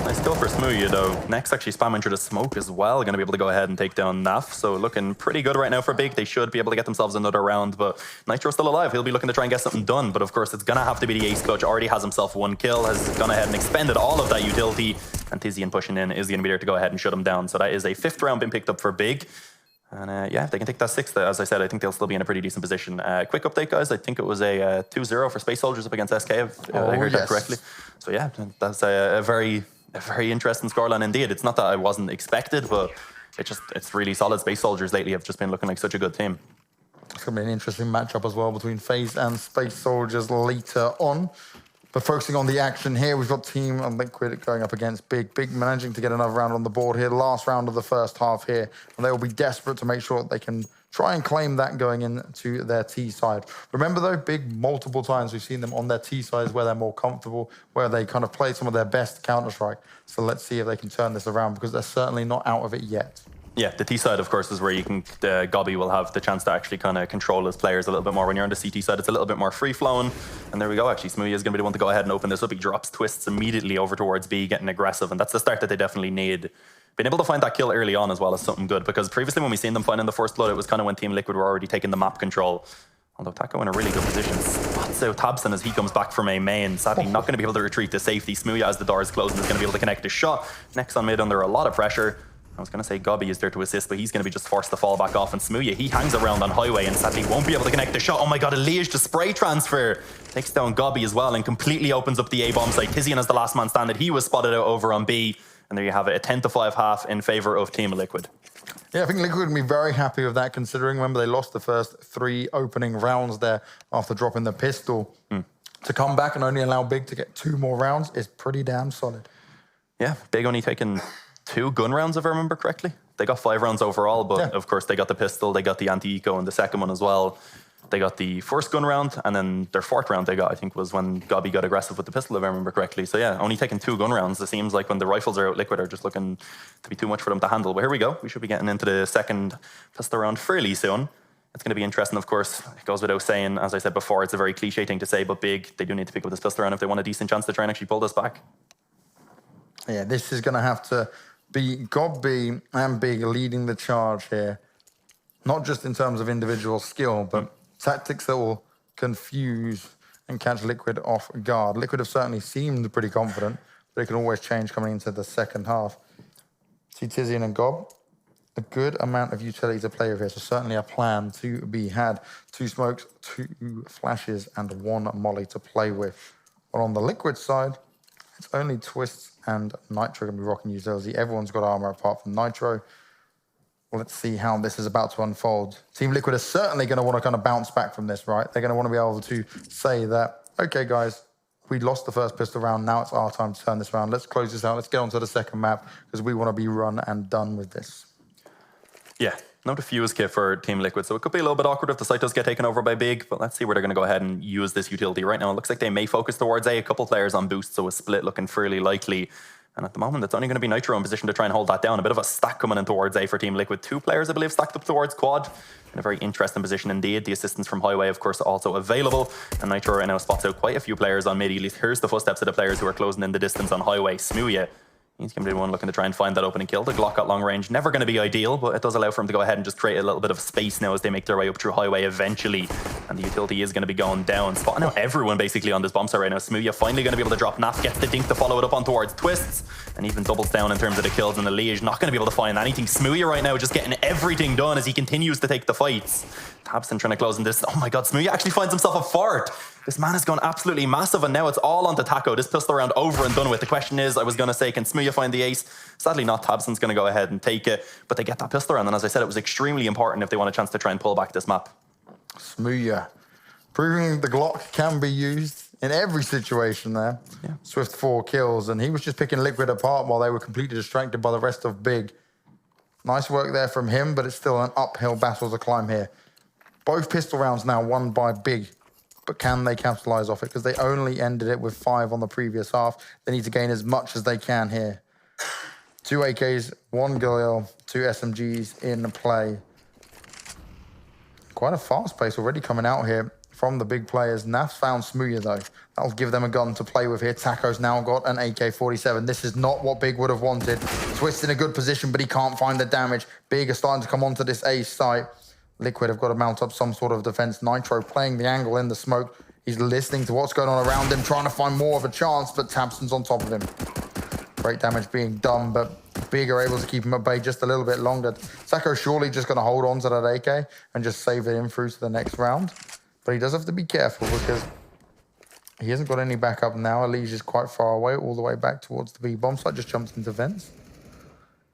Nice kill for Smoo, though. Next, actually spamming through the smoke as well. Going to be able to go ahead and take down Naf. So looking pretty good right now for Big. They should be able to get themselves another round, but Nitro's still alive. He'll be looking to try and get something done, but of course it's going to have to be the ace clutch. Already has himself one kill, has gone ahead and expended all of that utility, and Tizian pushing in is going to be there to go ahead and shut him down. So that is a 5th round being picked up for Big. And yeah, if they can take that 6th, as I said, I think they'll still be in a pretty decent position. Quick update, guys. I think it was a 2-0 for Space Soldiers up against SK, if I heard that correctly. So yeah, that's a very interesting scoreline indeed. It's not that I wasn't expected, but it's really solid. Space Soldiers lately have just been looking like such a good team. It's going to be an interesting matchup as well between FaZe and Space Soldiers later on. But focusing on the action here, we've got Team and Liquid going up against Big. Big managing to get another round on the board here, last round of the first half here. And they will be desperate to make sure that they can try and claim that going into their T side. Remember though, Big multiple times we've seen them on their T sides where they're more comfortable, where they kind of play some of their best Counter-Strike. So let's see if they can turn this around, because they're certainly not out of it yet. Yeah, the T side, of course, is where you can, Gobby will have the chance to actually kind of control his players a little bit more. When you're on the CT side, it's a little bit more free-flowing. And there we go, actually. Smoo is going to be the one to go ahead and open this up. He drops twists immediately over towards B, getting aggressive. And that's the start that they definitely need. Being able to find that kill early on as well is something good, because previously when we seen them finding the first blood, it was kind of when Team Liquid were already taking the map control. Although Taco in a really good position, spots out Topsham as he comes back from a main. Sadly, not going to be able to retreat to safety. Smoo, as the door is closing, is going to be able to connect a shot. Next on mid, under a lot of pressure. I was going to say Gobby is there to assist, but he's going to be just forced to fall back off. And Smoo, he hangs around on highway and sadly won't be able to connect the shot. Oh my god, a Leech to spray transfer. Takes down Gobby as well and completely opens up the A-bomb site. Tizian as the last man standing. He was spotted out over on B. And there you have it, a 10-5 half in favor of Team Liquid. Yeah, I think Liquid would be very happy with that, considering, remember, they lost the first 3 opening rounds there after dropping the pistol. To come back and only allow Big to get 2 more rounds is pretty damn solid. Yeah, Big only taken 2 gun rounds, if I remember correctly. They got 5 rounds overall, but of course they got the pistol, they got the anti-eco and the second one as well. They got the first gun round, and then their 4th round they got, I think, was when Gobby got aggressive with the pistol, if I remember correctly. So yeah, only taking 2 gun rounds. It seems like when the rifles are out, Liquid are just looking to be too much for them to handle. But here we go. We should be getting into the second pistol round fairly soon. It's going to be interesting, of course. It goes without saying, as I said before, it's a very cliche thing to say, but Big, they do need to pick up this pistol round if they want a decent chance to try and actually pull this back. Yeah, this is going to have to be Gobby and Big leading the charge here. Not just in terms of individual skill, but tactics that will confuse and catch Liquid off guard. Liquid have certainly seemed pretty confident, but it can always change coming into the second half. See Tizian and Gob, a good amount of utility to play with here, so certainly a plan to be had. 2 smokes, 2 flashes, and 1 molly to play with. But on the Liquid side, it's only Twists and Nitro going to be rocking utility. Everyone's got armor apart from Nitro. Let's see how this is about to unfold. Team Liquid are certainly going to want to kind of bounce back from this, right? They're going to want to be able to say that, okay, guys, we lost the first pistol round. Now it's our time to turn this around. Let's close this out. Let's get on to the second map, because we want to be run and done with this. Yeah, no defuse kit for Team Liquid, so it could be a little bit awkward if the site does get taken over by Big, but let's see where they're going to go ahead and use this utility. Right now, it looks like they may focus towards A. A couple players on boost, so a split looking fairly likely. And at the moment, it's only going to be Nitro in position to try and hold that down. A bit of a stack coming in towards A for Team Liquid. 2 players, I believe, stacked up towards Quad. In a very interesting position indeed. The assistance from Highway, of course, also available. And Nitro right now spots out quite a few players on mid. At least here's the footsteps of the players who are closing in the distance on Highway. Smoo, he's going to be the one looking to try and find that opening kill. The Glock at long range, never going to be ideal, but it does allow for him to go ahead and just create a little bit of space now as they make their way up through Highway eventually. And the utility is going to be going down. Spotting out everyone basically on this bomb site right now. Smoo finally going to be able to drop Naf, gets the dink to follow it up on towards Twists, and even doubles down in terms of the kills. And the Leech not going to be able to find anything. Smoo right now just getting everything done as he continues to take the fights. Topsham trying to close in this. Oh my god, Smoo actually finds himself a fort. This man has gone absolutely massive, and now it's all onto Taco. This pistol round over and done with. The question is, I was going to say, can Smoo find the ace? Sadly not. Topsham's going to go ahead and take it, but they get that pistol round, and as I said, it was extremely important if they want a chance to try and pull back this map. Smoo proving the Glock can be used in every situation there. Yeah. Swift 4 kills, and he was just picking Liquid apart while they were completely distracted by the rest of Big. Nice work there from him, but it's still an uphill battle to climb here. Both pistol rounds now won by Big, but can they capitalize off it? Because they only ended it with 5 on the previous half. They need to gain as much as they can here. 2 AKs, 1 Galil, 2 SMGs in play. Quite a fast pace already coming out here from the big players. Naf's found Smoo though. That'll give them a gun to play with here. Taco's now got an AK-47. This is not what Big would have wanted. Twist in a good position, but he can't find the damage. Big are starting to come onto this A site. Liquid have got to mount up some sort of defense. Nitro playing the angle in the smoke. He's listening to what's going on around him, trying to find more of a chance, but Tabson's on top of him. Great damage being done, but Big are able to keep him at bay just a little bit longer. Taco surely just going to hold on to that AK and just save it in through to the next round. But he does have to be careful because he hasn't got any backup now. Leech is quite far away, all the way back towards the B bomb site, just jumps into vents.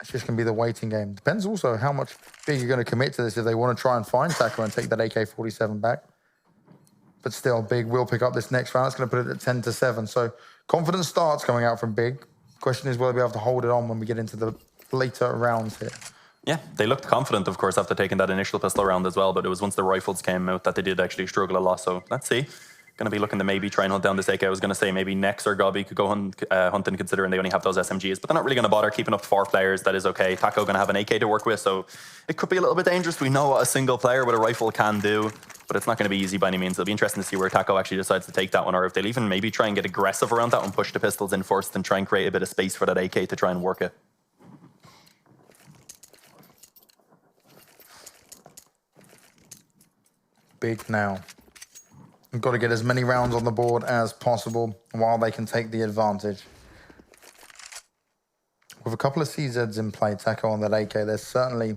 It's just going to be the waiting game. Depends also how much Big are going to commit to this if they want to try and find Taco and take that AK-47 back. But still, Big will pick up this next round. It's going to put it at 10-7. So confident starts coming out from Big. Question is whether we have to hold it on when we get into the later rounds here. Yeah, they looked confident, of course, after taking that initial pistol round as well, but it was once the rifles came out that they did actually struggle a lot. So let's see. Going to be looking to maybe try and hunt down this AK. I was going to say maybe Nex or Gobby could go hunting, considering they only have those SMGs, but they're not really going to bother keeping up 4 players. That is okay. Taco going to have an AK to work with, so it could be a little bit dangerous. We know what a single player with a rifle can do, but it's not going to be easy by any means. It'll be interesting to see where Taco actually decides to take that one, or if they'll even maybe try and get aggressive around that one, push the pistols in first and try and create a bit of space for that AK to try and work it. Big now. We've got to get as many rounds on the board as possible while they can take the advantage. With a couple of CZs in play, Taco on that AK, there's certainly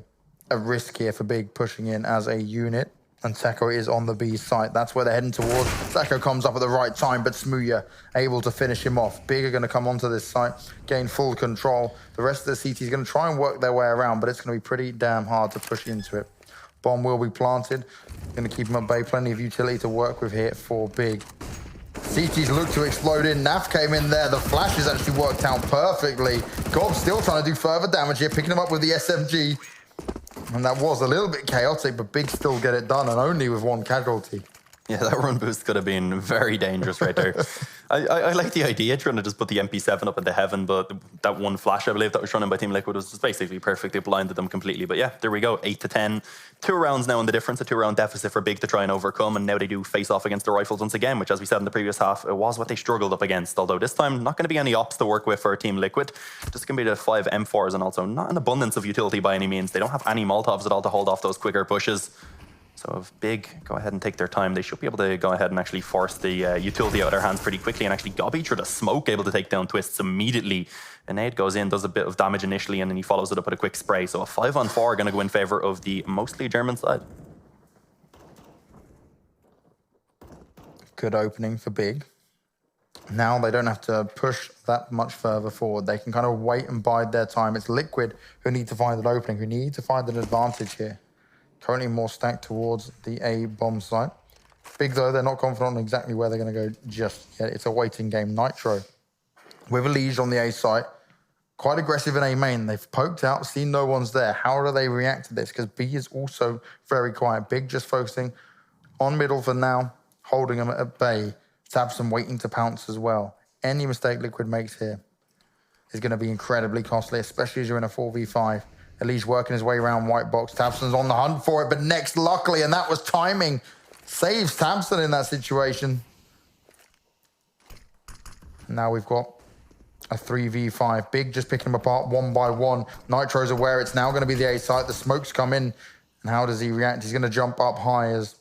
a risk here for Big pushing in as a unit. And Taco is on the B site. That's where they're heading towards. Taco comes up at the right time, but Smoo able to finish him off. Big are going to come onto this site, gain full control. The rest of the CT is going to try and work their way around, but it's going to be pretty damn hard to push into it. Bomb will be planted. Going to keep him at bay. Plenty of utility to work with here for Big. CT's look to explode in. Naf came in there. The flashes actually worked out perfectly. Gob still trying to do further damage here, picking him up with the SMG. And that was a little bit chaotic, but Big still get it done, and only with 1 casualty. Yeah, that run boost could have been very dangerous right there. I like the idea trying to just put the MP7 up into heaven, but that one flash, I believe, that was running by Team Liquid was just basically perfectly blinded them completely. But yeah, there we go, 8-10. 2 rounds now in the difference, a 2-round deficit for Big to try and overcome, and now they do face off against the rifles once again, which, as we said in the previous half, it was what they struggled up against. Although this time, not going to be any ops to work with for Team Liquid. Just going to be the 5 M4s, and also not an abundance of utility by any means. They don't have any Molotovs at all to hold off those quicker pushes. So if Big go ahead and take their time, they should be able to go ahead and actually force the utility out of their hands pretty quickly, and actually Gobby through the smoke able to take down Twists immediately. A nade goes in, does a bit of damage initially, and then he follows it up with a quick spray. So a 5-on-4 going to go in favor of the mostly German side. Good opening for Big. Now they don't have to push that much further forward. They can kind of wait and bide their time. It's Liquid who need to find an opening, who need to find an advantage here. Currently more stacked towards the A bomb site. Big, though, they're not confident on exactly where they're going to go just yet. It's a waiting game. Nitro with a Leech on the A site. Quite aggressive in A main. They've poked out, seen no one's there. How do they react to this? Because B is also very quiet. Big just focusing on middle for now, holding them at bay. Tabsam waiting to pounce as well. Any mistake Liquid makes here is going to be incredibly costly, especially as you're in a 4v5. Leech working his way around white box. Tabson's on the hunt for it, but Next, luckily, and that was timing, saves Tabson in that situation. Now we've got a 3v5. Big just picking them apart 1 by 1. Nitro's aware it's now going to be the A site. The smokes come in. And how does he react? He's going to jump up high as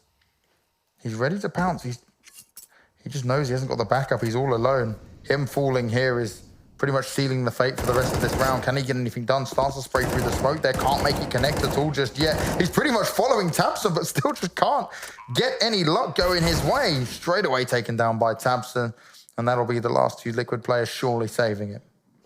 he's ready to pounce. He just knows he hasn't got the backup. He's all alone. Him falling here is pretty much sealing the fate for the rest of this round. Can he get anything done? Starts to spray through the smoke there. Can't make it connect at all just yet. He's pretty much following Tabson, but still just can't get any luck going his way. Straight away taken down by Tabson. And that'll be the last 2 Liquid players surely saving it.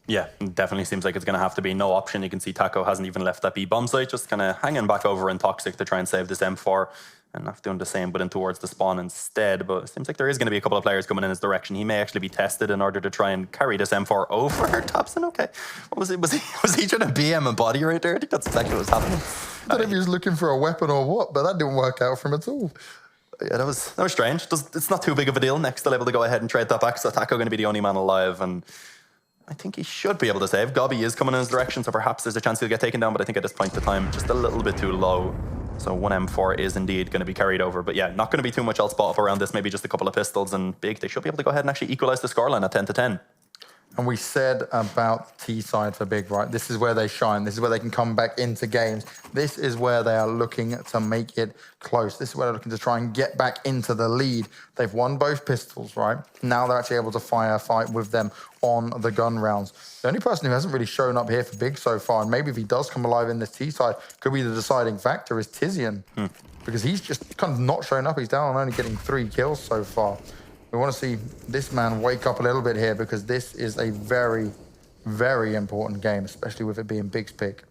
Yeah, definitely seems like it's going to have to be no option. You can see Taco hasn't even left that B bomb site, just kind of hanging back over in Toxic to try and save this M4. And not doing the same, but in towards the spawn instead. But it seems like there is going to be a couple of players coming in his direction. He may actually be tested in order to try and carry this M4 over Topsham. Okay, what was it? Was he trying to BM a body right there? I think that's exactly what was happening. I don't know if he was looking for a weapon or what, but that didn't work out for him at all. Yeah, that was strange. It's not too big of a deal. Next, still able to go ahead and trade that back. So Taco going to be the only man alive, and I think he should be able to save. Gobby is coming in his direction, so perhaps there's a chance he'll get taken down. But I think at this point in time, just a little bit too low. So 1M4 is indeed going to be carried over. But yeah, not going to be too much else spot up around this. Maybe just a couple of pistols, and Big, they should be able to go ahead and actually equalize the scoreline at 10-10. And we said about T-side for Big, right? This is where they shine. This is where they can come back into games. This is where they are looking to make it close. This is where they're looking to try and get back into the lead. They've won both pistols, right? Now they're actually able to fight with them on the gun rounds. The only person who hasn't really shown up here for Big so far, and maybe if he does come alive in this T-side, could be the deciding factor, is Tizian. Because he's just kind of not showing up. He's down on only getting 3 kills so far. We want to see this man wake up a little bit here because this is a very, very important game, especially with it being Big's pick.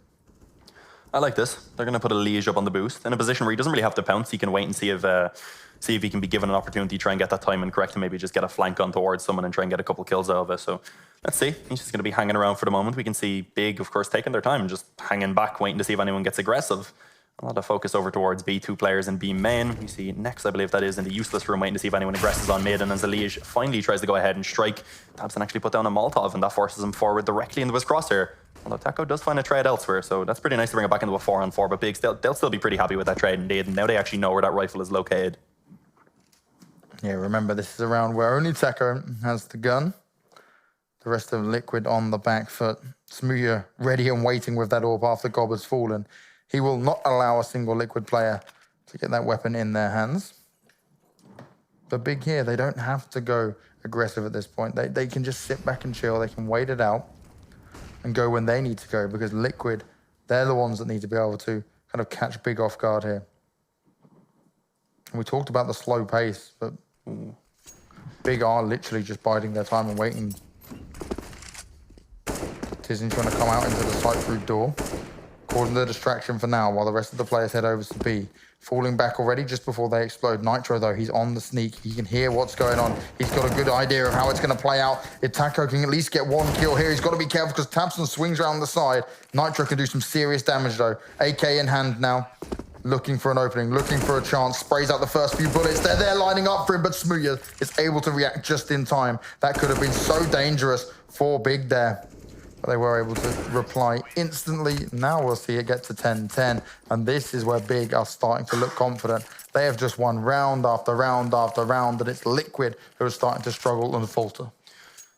I like this. They're going to put a Leech up on the boost in a position where he doesn't really have to pounce. He can wait and see if he can be given an opportunity to try and get that timing correct and maybe just get a flank on towards someone and try and get a couple kills out of it. So let's see. He's just going to be hanging around for the moment. We can see Big, of course, taking their time, just hanging back, waiting to see if anyone gets aggressive. A lot of focus over towards B2 players in B main. We see next, I believe that is in the useless room, waiting to see if anyone aggresses on mid. And as the Leech finally tries to go ahead and strike, Tabson actually put down a Molotov, and that forces him forward directly into his crosshair. Although Taco does find a trade elsewhere, so that's pretty nice to bring it back into a 4-on-4. But Big, they'll still be pretty happy with that trade indeed. And now they actually know where that rifle is located. Yeah, remember, this is a round where only Taco has the gun. The rest of Liquid on the back foot. Smoo ready and waiting with that AWP after Gob has fallen. He will not allow a single Liquid player to get that weapon in their hands. But Big here, they don't have to go aggressive at this point. They can just sit back and chill. They can wait it out and go when they need to go, because Liquid, they're the ones that need to be able to kind of catch Big off guard here. And we talked about the slow pace, but Big are literally just biding their time and waiting. Tizian trying to come out into the site through door. Causing the distraction for now while the rest of the players head over to B. Falling back already just before they explode. Nitro, though, he's on the sneak. He can hear what's going on. He's got a good idea of how it's going to play out. If Taco can at least get 1 kill here, he's got to be careful because Tabson swings around the side. Nitro can do some serious damage, though. AK in hand now. Looking for an opening, looking for a chance. Sprays out the first few bullets. They're there lining up for him, but Smoo is able to react just in time. That could have been so dangerous for Big there. But they were able to reply instantly. Now we'll see it get to 10-10. And this is where Big are starting to look confident. They have just won round after round after round, and it's Liquid who are starting to struggle and falter.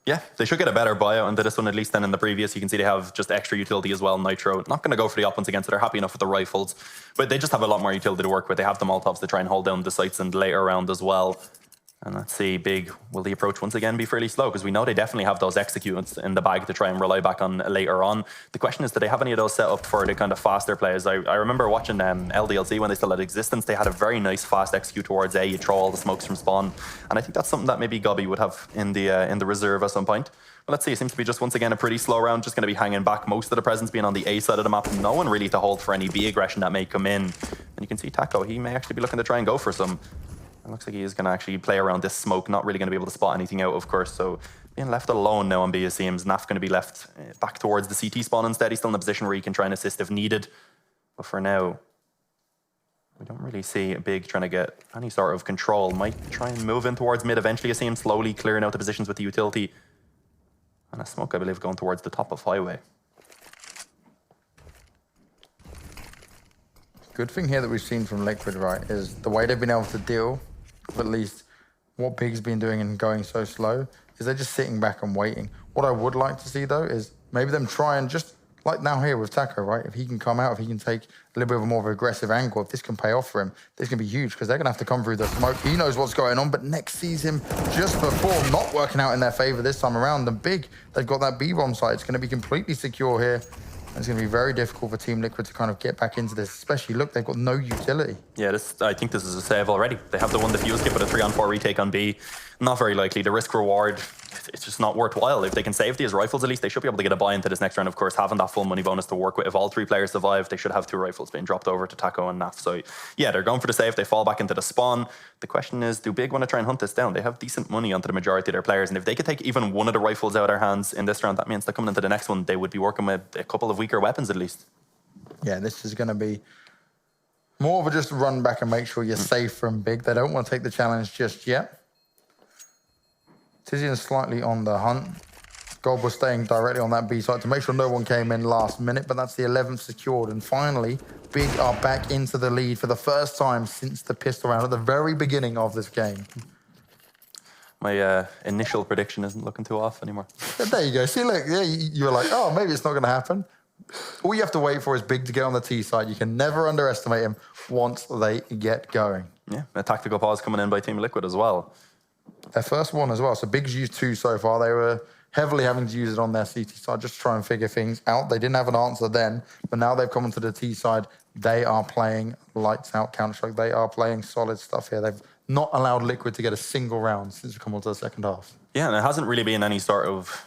Yeah, they should get a better buyout into this one, at least, than in the previous. You can see they have just extra utility as well. Nitro, not going to go for the offense again, so they're happy enough with the rifles. But they just have a lot more utility to work with. They have the Molotovs to try and hold down the sites in the later round as well. And let's see, Big, will the approach once again be fairly slow? Because we know they definitely have those executants in the bag to try and rely back on later on. The question is, do they have any of those set up for the kind of faster plays? I remember watching LDLC when they still had existence. They had a very nice fast execute towards A. You throw all the smokes from spawn. And I think that's something that maybe Gobby would have in the reserve at some point. But let's see, it seems to be just once again a pretty slow round, just going to be hanging back, most of the presence being on the A side of the map. No one really to hold for any B aggression that may come in. And you can see Taco, he may actually be looking to try and go for some. It looks like he is going to actually play around this smoke, not really going to be able to spot anything out, of course. So being left alone now on B, it seems. Naf going to be left back towards the CT spawn instead. He's still in a position where he can try and assist if needed. But for now, we don't really see Big trying to get any sort of control. Might try and move in towards mid eventually. I see him slowly clearing out the positions with the utility. And a smoke, I believe, going towards the top of highway. Good thing here that we've seen from Liquid, right, is the way they've been able to deal with at least what Big's been doing and going so slow is they're just sitting back and waiting. What I would like to see, though, is maybe them try and just, like now here with Taco, right, if he can come out, if he can take a little bit of a more of an aggressive angle, if this can pay off for him, this can be huge because they're going to have to come through the smoke. He knows what's going on, but Next sees him just before, not working out in their favor this time around. And Big, they've got that B-bomb site. It's going to be completely secure here. It's going to be very difficult for Team Liquid to kind of get back into this, especially, look, they've got no utility. Yeah, I think this is a save already. They have the one defuse kit, but a 3-on-4 retake on B. Not very likely. The risk-reward it's just not worthwhile. If they can save these rifles, at least they should be able to get a buy into this next round. Of course, having that full money bonus to work with. If all 3 players survive, they should have 2 rifles being dropped over to Taco and Naf. So yeah, they're going for the save. They fall back into the spawn. The question is, do Big want to try and hunt this down? They have decent money onto the majority of their players, and if they could take even one of the rifles out of their hands in this round, that means that coming into the next one, they would be working with a couple of weaker weapons at least. Yeah, this is going to be more of a just run back and make sure you're safe from Big. They don't want to take the challenge just yet. Tizian's slightly on the hunt. Gob was staying directly on that B site to make sure no one came in last minute, but that's the 11th secured. And finally, Big are back into the lead for the first time since the pistol round at the very beginning of this game. My initial prediction isn't looking too off anymore. There you go. See, look, yeah, you were like, oh, maybe it's not going to happen. All you have to wait for is Big to get on the T side. You can never underestimate him once they get going. Yeah, a tactical pause coming in by Team Liquid as well. Their first one as well. So Big's used 2 so far. They were heavily having to use it on their CT side just to try and figure things out. They didn't have an answer then, but now they've come onto the T side. They are playing lights out Counter-Strike. They are playing solid stuff here. They've not allowed Liquid to get a single round since we come onto the second half. Yeah, and it hasn't really been any sort of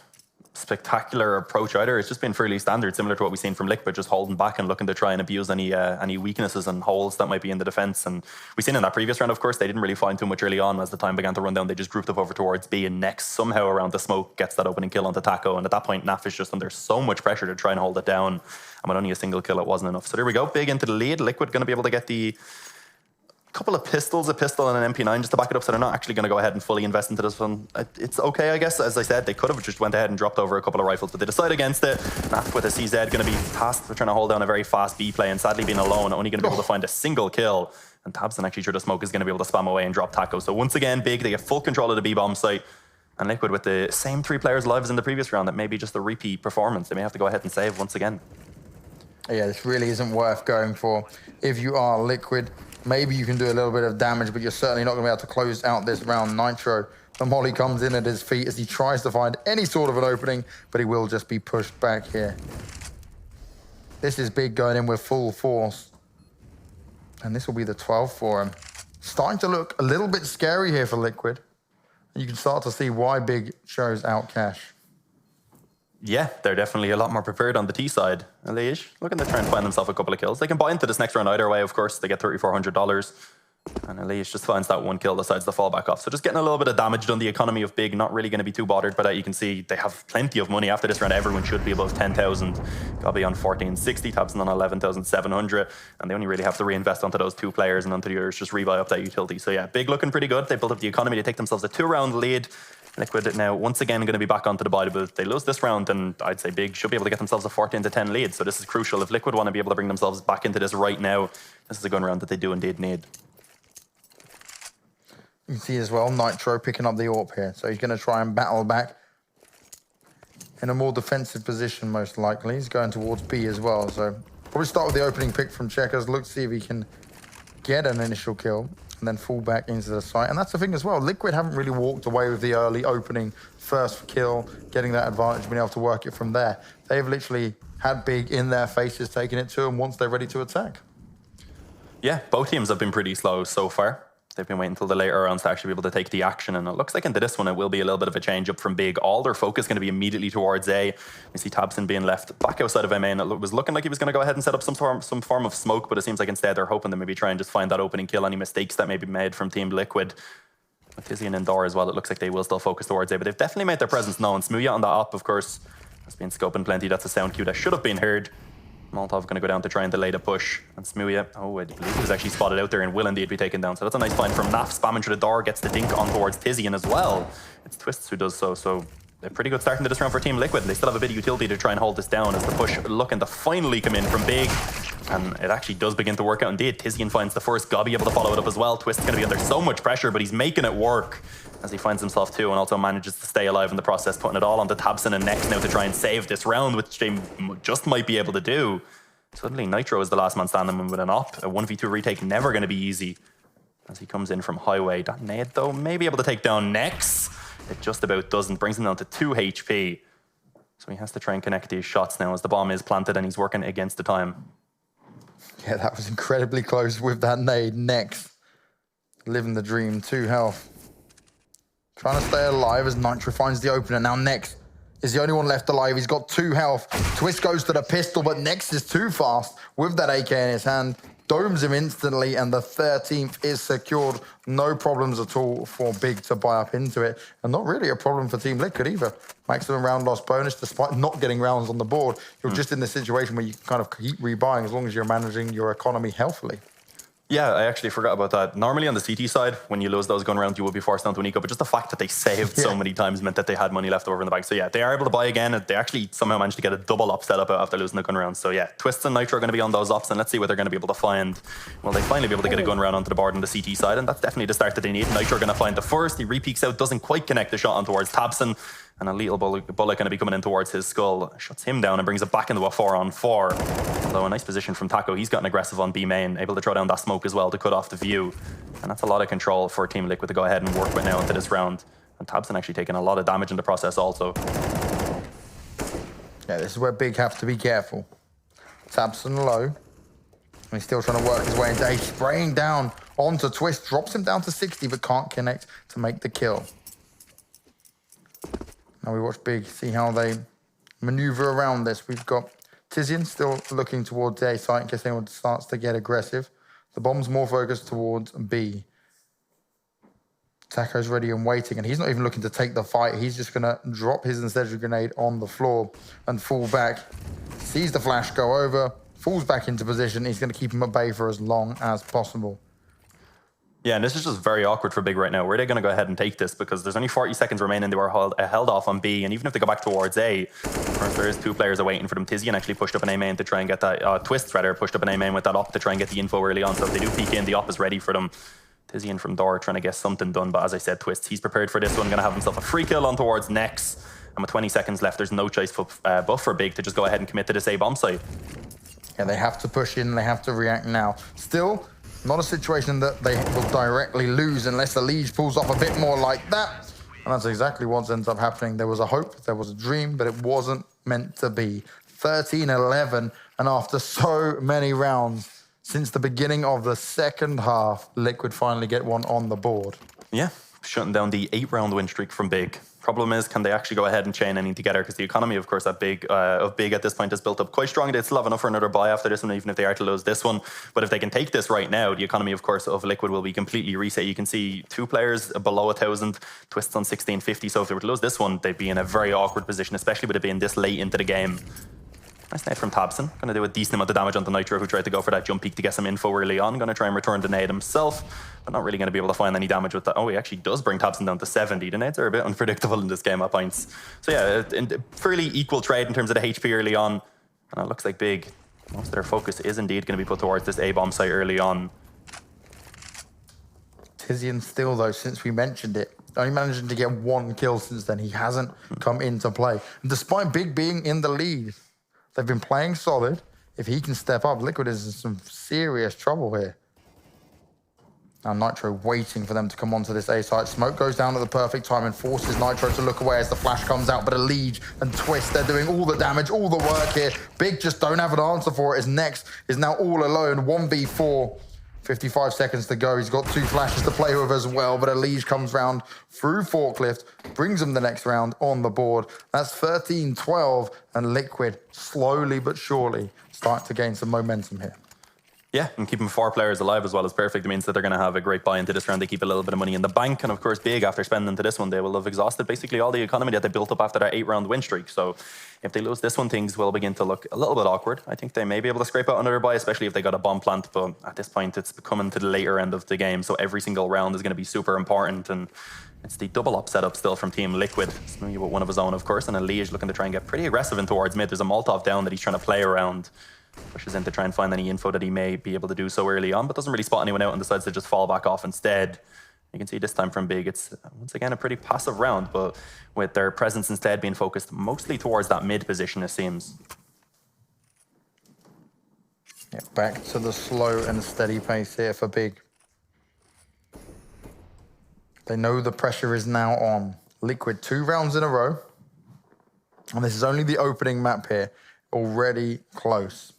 spectacular approach either. It's just been fairly standard, similar to what we've seen from Liquid, just holding back and looking to try and abuse any weaknesses and holes that might be in the defense. And we've seen in that previous round, of course, they didn't really find too much early on. As the time began to run down, they just grouped up over towards B, and next, somehow around the smoke, gets that opening kill onto Taco. And at that point, Naf is just under so much pressure to try and hold it down. And with only a single kill, it wasn't enough. So there we go, Big into the lead. Liquid going to be able to get the couple of pistols, a pistol and an MP9 just to back it up, so they're not actually going to go ahead and fully invest into this one. It's okay, I guess. As I said, they could have just went ahead and dropped over a couple of rifles, but they decide against it. Naf with a CZ going to be tasked with trying to hold down a very fast B play, and sadly being alone, only going to be able to find a single kill. And Tabson actually through the smoke is going to be able to spam away and drop Taco. So once again, Big, they get full control of the B-bomb site. And Liquid with the same 3 players alive as in the previous round, that may be just a repeat performance. They may have to go ahead and save once again. Yeah, this really isn't worth going for. If you are Liquid, maybe you can do a little bit of damage, but you're certainly not going to be able to close out this round. Nitro, the molly comes in at his feet as he tries to find any sort of an opening, but he will just be pushed back here. This is Big going in with full force. And this will be the 12th for him. Starting to look a little bit scary here for Liquid. You can start to see why Big chose out Cash. Yeah, they're definitely a lot more prepared on the T side. And Leech looking to try and find themselves a couple of kills. They can buy into this next round either way, of course. They get $3,400. And Leech just finds that one kill, decides to fall back off. So just getting a little bit of damage done. The economy of Big, not really going to be too bothered by that. You can see they have plenty of money. After this round, everyone should be above 10,000. Gobby on 1460, Tabson on 11,700. And they only really have to reinvest onto those 2 players, and onto the others just rebuy up that utility. So yeah, Big looking pretty good. They built up the economy to take themselves a 2-round lead. Liquid now once again going to be back onto the buy booth. They lose this round, and I'd say Big should be able to get themselves a 14-10 lead. So this is crucial. If Liquid want to be able to bring themselves back into this right now, this is a gun round that they do indeed need. You can see as well, Nitro picking up the AWP here. So he's going to try and battle back in a more defensive position, most likely. He's going towards B as well. So probably start with the opening pick from Checkers. Look, see if he can get an initial kill and then fall back into the site. And that's the thing as well. Liquid haven't really walked away with the early opening first kill, getting that advantage, being able to work it from there. They've literally had Big in their faces, taking it to them once they're ready to attack. Yeah, both teams have been pretty slow so far. They've been waiting until the later rounds to actually be able to take the action, and it looks like into this one it will be a little bit of a change up from Big. All their focus going to be immediately towards A. We see Tabson being left back outside of MA, and it was looking like he was going to go ahead and set up some form of smoke, but it seems like instead they're hoping to maybe try and just find that opening kill, any mistakes that may be made from Team Liquid. With Tizian indoor as well, it looks like they will still focus towards A, but they've definitely made their presence known. Smoo on the op, of course, has been scoping plenty. That's a sound cue that should have been heard. Molotov going to go down to try and delay the push. And Smoo, oh, I believe he was actually spotted out there and will indeed be taken down. So that's a nice find from Naf, spamming through the door, gets the dink on towards Tizian as well. It's Twists who does so. So a pretty good start into this round for Team Liquid. They still have a bit of utility to try and hold this down as the push looking to finally come in from Big. And it actually does begin to work out indeed. Tizian finds the first, Gobby able to follow it up as well. Twist's going to be under so much pressure, but he's making it work as he finds himself too, and also manages to stay alive in the process, putting it all onto Tabson and Next now to try and save this round, which they just might be able to do. Suddenly Nitro is the last man standing with an op. A 1v2 retake never going to be easy as he comes in from Highway. That nade though may be able to take down Nex. It just about doesn't, brings him down to 2 HP. So he has to try and connect these shots now as the bomb is planted and he's working against the time. Yeah, that was incredibly close with that nade. Next, living the dream, 2 health. trying to stay alive as Nitro finds the opener. Now Nex is the only one left alive. He's got 2 health. Twist goes to the pistol, but Nex is too fast with that AK in his hand. Domes him instantly, and the 13th is secured. No problems at all for Big to buy up into it. And not really a problem for Team Liquid either. Maximum round loss bonus, despite not getting rounds on the board. You're just in the situation where you can kind of keep rebuying as long as you're managing your economy healthily. Yeah, I actually forgot about that. Normally on the CT side, when you lose those gun rounds, you will be forced down to an eco, but just the fact that they saved so many times meant that they had money left over in the bank. So yeah, they are able to buy again. They actually somehow managed to get a double up set up after losing the gun rounds. So yeah, Twists and Nitro are going to be on those ups, and let's see what they're going to be able to find. Well, they finally be able to get a gun round onto the board on the CT side, and that's definitely the start that they need. Nitro are going to find the first. He re-peeks out, doesn't quite connect the shot on towards Topsham, and a lethal bullet going to be coming in towards his skull. Shuts him down and brings it back into a 4-on-4. Although a nice position from Taco. He's gotten aggressive on B main, able to throw down that smoke as well to cut off the view. And that's a lot of control for Team Liquid to go ahead and work with now into this round. And Topsham actually taking a lot of damage in the process also. Yeah, this is where Big have to be careful. Topsham low. And he's still trying to work his way into A. Spraying down onto Twist. Drops him down to 60, but can't connect to make the kill. Now we watch Big, see how they maneuver around this. We've got Tizian still looking towards A site in case anyone starts to get aggressive. The bomb's more focused towards B. Taco's ready and waiting, and he's not even looking to take the fight. He's just going to drop his incendiary grenade on the floor and fall back. Sees the flash go over, falls back into position. He's going to keep him at bay for as long as possible. Yeah, and this is just very awkward for Big right now. Where are they going to go ahead and take this? Because there's only 40 seconds remaining. They were held off on B, and even if they go back towards A, of course, there is 2 players are waiting for them. Tizian actually pushed up an A main to try and get that, Twist rather, pushed up an A main with that op to try and get the info early on. So if they do peek in, the op is ready for them. Tizian from door trying to get something done, but as I said, Twist, he's prepared for this one. Going to have himself a free kill on towards Nex. And with 20 seconds left, there's no choice but for Big to just go ahead and commit to this A bomb site. Yeah, they have to push in, they have to react now. Still, not a situation that they will directly lose unless the Leech pulls off a bit more like that. And that's exactly what ends up happening. There was a hope, there was a dream, but it wasn't meant to be. 13-11, and after so many rounds, since the beginning of the second half, Liquid finally get one on the board. Yeah, shutting down the 8-round win streak from Big. Problem is, can they actually go ahead and chain anything together? Because the economy, of course, of Big at this point is built up quite strong. They still have enough for another buy after this one, even if they are to lose this one. But if they can take this right now, the economy, of course, of Liquid will be completely reset. You can see 2 players below 1,000, Twists on 1650. So if they were to lose this one, they'd be in a very awkward position, especially with it being this late into the game. Nice nade from Topsham. Going to do a decent amount of damage onto Nitro, who tried to go for that jump peek to get some info early on. Going to try and return the nade himself, but not really going to be able to find any damage with that. Oh, he actually does bring Topsham down to 70. The nades are a bit unpredictable in this game at points. So yeah, fairly equal trade in terms of the HP early on. And it looks like Big, most of their focus is indeed going to be put towards this A-bomb site early on. Tizian still, though, since we mentioned it, only managing to get 1 kill since then. He hasn't come into play. And despite Big being in the lead, they've been playing solid. If he can step up, Liquid is in some serious trouble here. Now Nitro waiting for them to come onto this A site. Smoke goes down at the perfect time and forces Nitro to look away as the flash comes out. But a Leech and Twist, they're doing all the damage, all the work here. Big just don't have an answer for it. His Nex is now all alone, 1v4. 55 seconds to go. He's got 2 flashes to play with as well, but a Leech comes round through Forklift, brings him the next round on the board. That's 13-12, and Liquid slowly but surely start to gain some momentum here. Yeah, and keeping 4 players alive as well is perfect. It means that they're going to have a great buy into this round. They keep a little bit of money in the bank. And of course, Big, after spending into this one, they will have exhausted basically all the economy that they built up after that 8-round win streak. So if they lose this one, things will begin to look a little bit awkward. I think they may be able to scrape out another buy, especially if they got a bomb plant. But at this point, it's coming to the later end of the game. So every single round is going to be super important. And it's the double up setup still from Team Liquid. Smoo with one of his own, of course. And a Leech looking to try and get pretty aggressive in towards mid. There's a Molotov down that he's trying to play around. Pushes in to try and find any info that he may be able to do so early on, but doesn't really spot anyone out and decides to just fall back off instead. You can see this time from Big, it's once again a pretty passive round, but with their presence instead being focused mostly towards that mid position, it seems. Yeah, back to the slow and steady pace here for Big. They know the pressure is now on. Liquid 2 rounds in a row. And this is only the opening map here. Already close.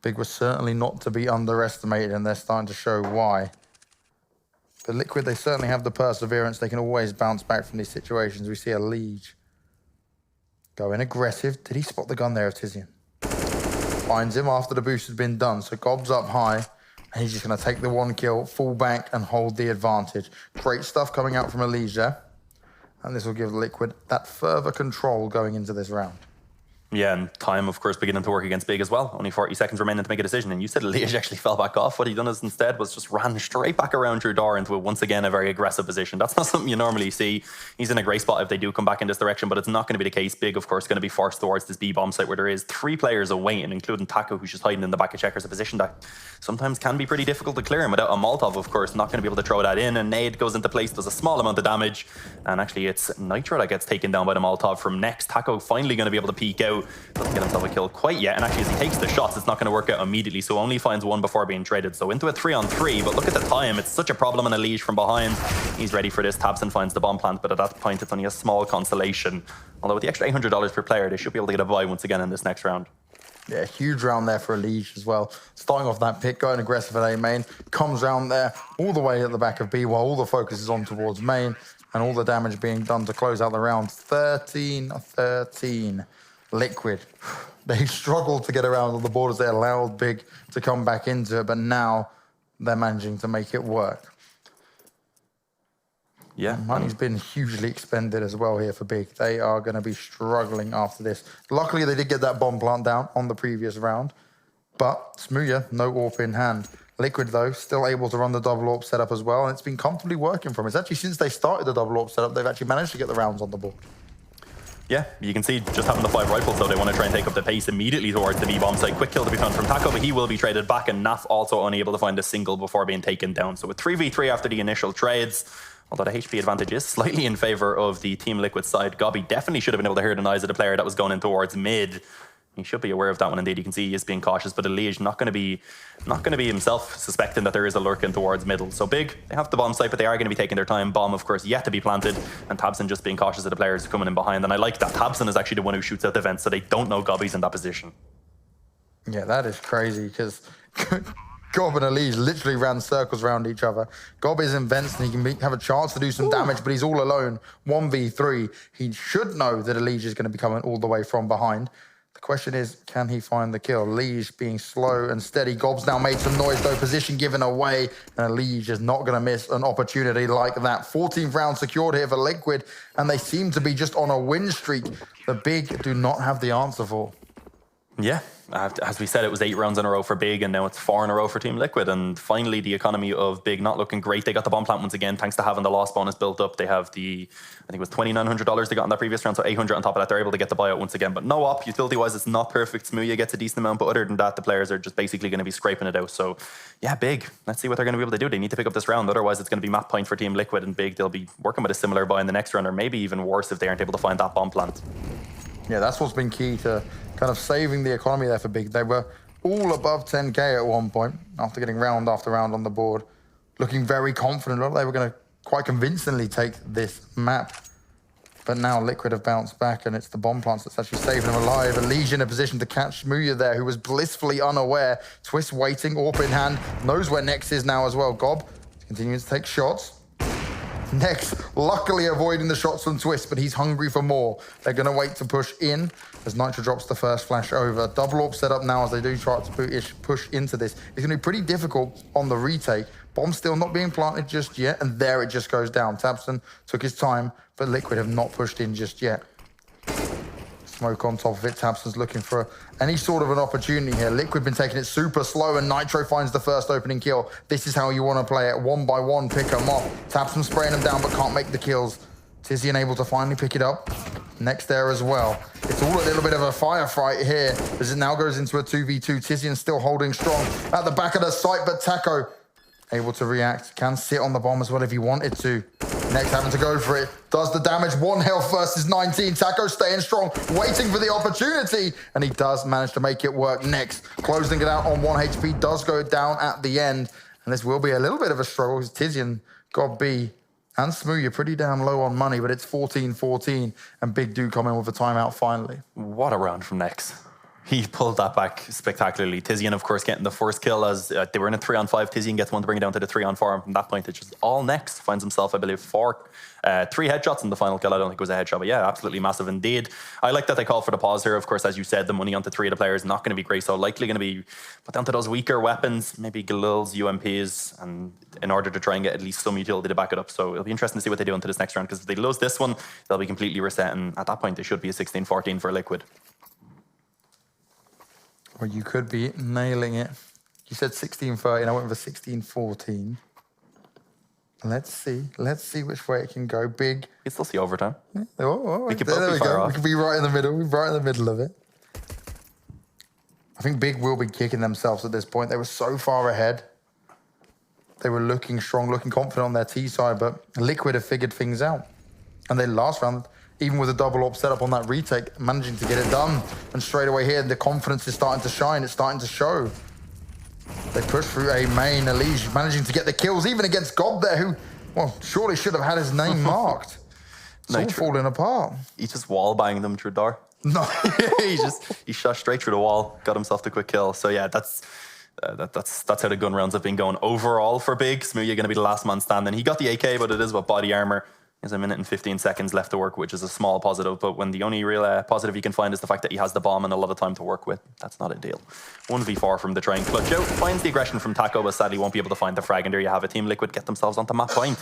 Big was certainly not to be underestimated, and they're starting to show why. But Liquid, they certainly have the perseverance. They can always bounce back from these situations. We see a Leech going aggressive. Did he spot the gun there of Tizian? Finds him after the boost has been done. So Gob's up high. And he's just going to take the 1 kill, fall back, and hold the advantage. Great stuff coming out from a Leech there. And this will give Liquid that further control going into this round. Yeah, and time, of course, beginning to work against Big as well. Only 40 seconds remaining to make a decision. And you said Leech actually fell back off. What he done is instead was just ran straight back around your door into, once again, a very aggressive position. That's not something you normally see. He's in a great spot if they do come back in this direction, but it's not going to be the case. Big, of course, going to be forced towards this B-bomb site where there is 3 players away, and including Taco, who's just hiding in the back of Checkers, a position that sometimes can be pretty difficult to clear. And without a Molotov, of course, not going to be able to throw that in. And Nade goes into place, does a small amount of damage. And actually, it's Nitro that gets taken down by the Molotov from next. Taco finally going to be able to peek out. Doesn't get himself a kill quite yet, and actually as he takes the shots, it's not going to work out immediately, so only finds 1 before being traded. So into a 3-on-3, but look at the time. It's such a problem in a Leech from behind. He's ready for this. Tabson finds the bomb plant, but at that point it's only a small consolation. Although with the extra $800 per player, they should be able to get a buy once again in this next round. Yeah, huge round there for a Leech as well. Starting off that pick, going aggressive at A main, comes round there all the way at the back of B while all the focus is on towards main, and all the damage being done to close out the round. 13-13. Liquid. They struggled to get around all the borders. They allowed Big to come back into it, but now they're managing to make it work. Yeah. Money's been hugely expended as well here for Big. They are going to be struggling after this. Luckily, they did get that bomb plant down on the previous round, but Smoo, no AWP in hand. Liquid, though, still able to run the double AWP setup as well, and it's been comfortably working for them. It's actually since they started the double AWP setup, they've actually managed to get the rounds on the board. Yeah, you can see just having the 5 rifles, so they want to try and take up the pace immediately towards the B-bomb site. Quick kill to be found from Taco, but he will be traded back, and Naf also unable to find a single before being taken down. So with 3v3 after the initial trades, although the HP advantage is slightly in favor of the Team Liquid side, Gobby definitely should have been able to hear the noise of the player that was going in towards mid. He should be aware of that one indeed. You can see he is being cautious, but Leech not going to be himself suspecting that there is a lurking towards middle. So Big, they have the bomb site, but they are going to be taking their time. Bomb, of course, yet to be planted, and Tabson just being cautious of the players coming in behind. And I like that Tabson is actually the one who shoots out the vent, so they don't know Gobby's in that position. Yeah, that is crazy because Gob and Leech literally ran circles around each other. Gob is in vents and he can have a chance to do some damage, but he's all alone. 1v3. He should know that Leech is going to be coming all the way from behind. The question is, can he find the kill? Leech being slow and steady. Gob's now made some noise, though. Position given away. And Leech is not going to miss an opportunity like that. 14th round secured here for Liquid. And they seem to be just on a win streak. The Big do not have the answer for. Yeah, as we said, it was 8 rounds in a row for Big, and now it's 4 in a row for Team Liquid. And finally, the economy of Big not looking great. They got the bomb plant once again, thanks to having the loss bonus built up. They have the, I think it was $2,900 they got in that previous round, so 800 on top of that. They're able to get the buyout once again, but no op. Utility-wise, it's not perfect. Smoo gets a decent amount, but other than that, the players are just basically going to be scraping it out. So, yeah, Big. Let's see what they're going to be able to do. They need to pick up this round. Otherwise, it's going to be map point for Team Liquid, and Big, they'll be working with a similar buy in the next round, or maybe even worse if they aren't able to find that bomb plant. Yeah, that's what's been key to kind of saving the economy there for Big. They were all above 10K at one point after getting round after round on the board, looking very confident. They were going to quite convincingly take this map. But now Liquid have bounced back, and it's the bomb plants that's actually saving them alive. A Leech in a position to catch Smoo there, who was blissfully unaware. Twist waiting, AWP in hand, knows where Nex is now as well. Gob continuing to take shots. Nex, luckily avoiding the shots from Twist, but he's hungry for more. They're going to wait to push in as Nitro drops the first flash over. Double AWP set up now as they do try to push into this. It's going to be pretty difficult on the retake. Bomb still not being planted just yet, and there it just goes down. Tabson took his time, but Liquid have not pushed in just yet. Smoke on top of it. Tabson's looking for any sort of an opportunity here. Liquid been taking it super slow, and Nitro finds the first opening kill. This is how you want to play it. 1 by 1, pick them off. Tabson spraying them down, but can't make the kills. Tizian able to finally pick it up. Next there as well. It's all a little bit of a firefight here as it now goes into a 2v2. Tizian still holding strong at the back of the site, but Taco able to react. Can sit on the bomb as well if he wanted to. Next having to go for it. Does the damage. 1 health versus 19. Taco staying strong, waiting for the opportunity. And he does manage to make it work. Next, closing it out on 1 HP. Does go down at the end. And this will be a little bit of a struggle because Tizian, God B, and Smoo, you're pretty damn low on money, but it's 14-14. And Big do come in with a timeout finally. What a round from Nex. He pulled that back spectacularly. Tizian, of course, getting the first kill as they were in a 3-on-5. Tizian gets one to bring it down to the 3-on-4. And from that point, it's just all next. Finds himself, I believe, 3 headshots in the final kill. I don't think it was a headshot, but yeah, absolutely massive indeed. I like that they call for the pause here. Of course, as you said, the money onto 3 of the players is not going to be great. So likely going to be put down to those weaker weapons, maybe Galil's, UMPs, and in order to try and get at least some utility to back it up. So it'll be interesting to see what they do into this next round, because if they lose this one, they'll be completely reset. And at that point, they should be a 16-14 for Liquid. Well, you could be nailing it. You said 16-13. I went with a 16-14. Let's see which way it can go. Big. You still see overtime. Yeah. We could there both we be far go. off. We could be right in the middle. We're right in the middle of it. I think Big will be kicking themselves at this point. They were so far ahead. They were looking strong, looking confident on their T side, but Liquid have figured things out. And then last round, even with a double op setup on that retake, managing to get it done. And straight away here, the confidence is starting to shine. It's starting to show. They push through a main, a Leech, managing to get the kills, even against Gob there, who, well, surely should have had his name marked. It's all falling apart. He just wall banged them through the door. No. he shot straight through the wall, got himself the quick kill. So yeah, that's how the gun rounds have been going overall for Big. Smoo, you're going to be the last man standing. He got the AK, but it is with body armor. There's 1 minute and 15 seconds left to work, which is a small positive. But when the only real positive you can find is the fact that he has the bomb and a lot of time to work with, that's not ideal. 1v4 from the try and clutch out. Finds the aggression from Taco, but sadly won't be able to find the frag. And there you have it. Team Liquid get themselves onto map point.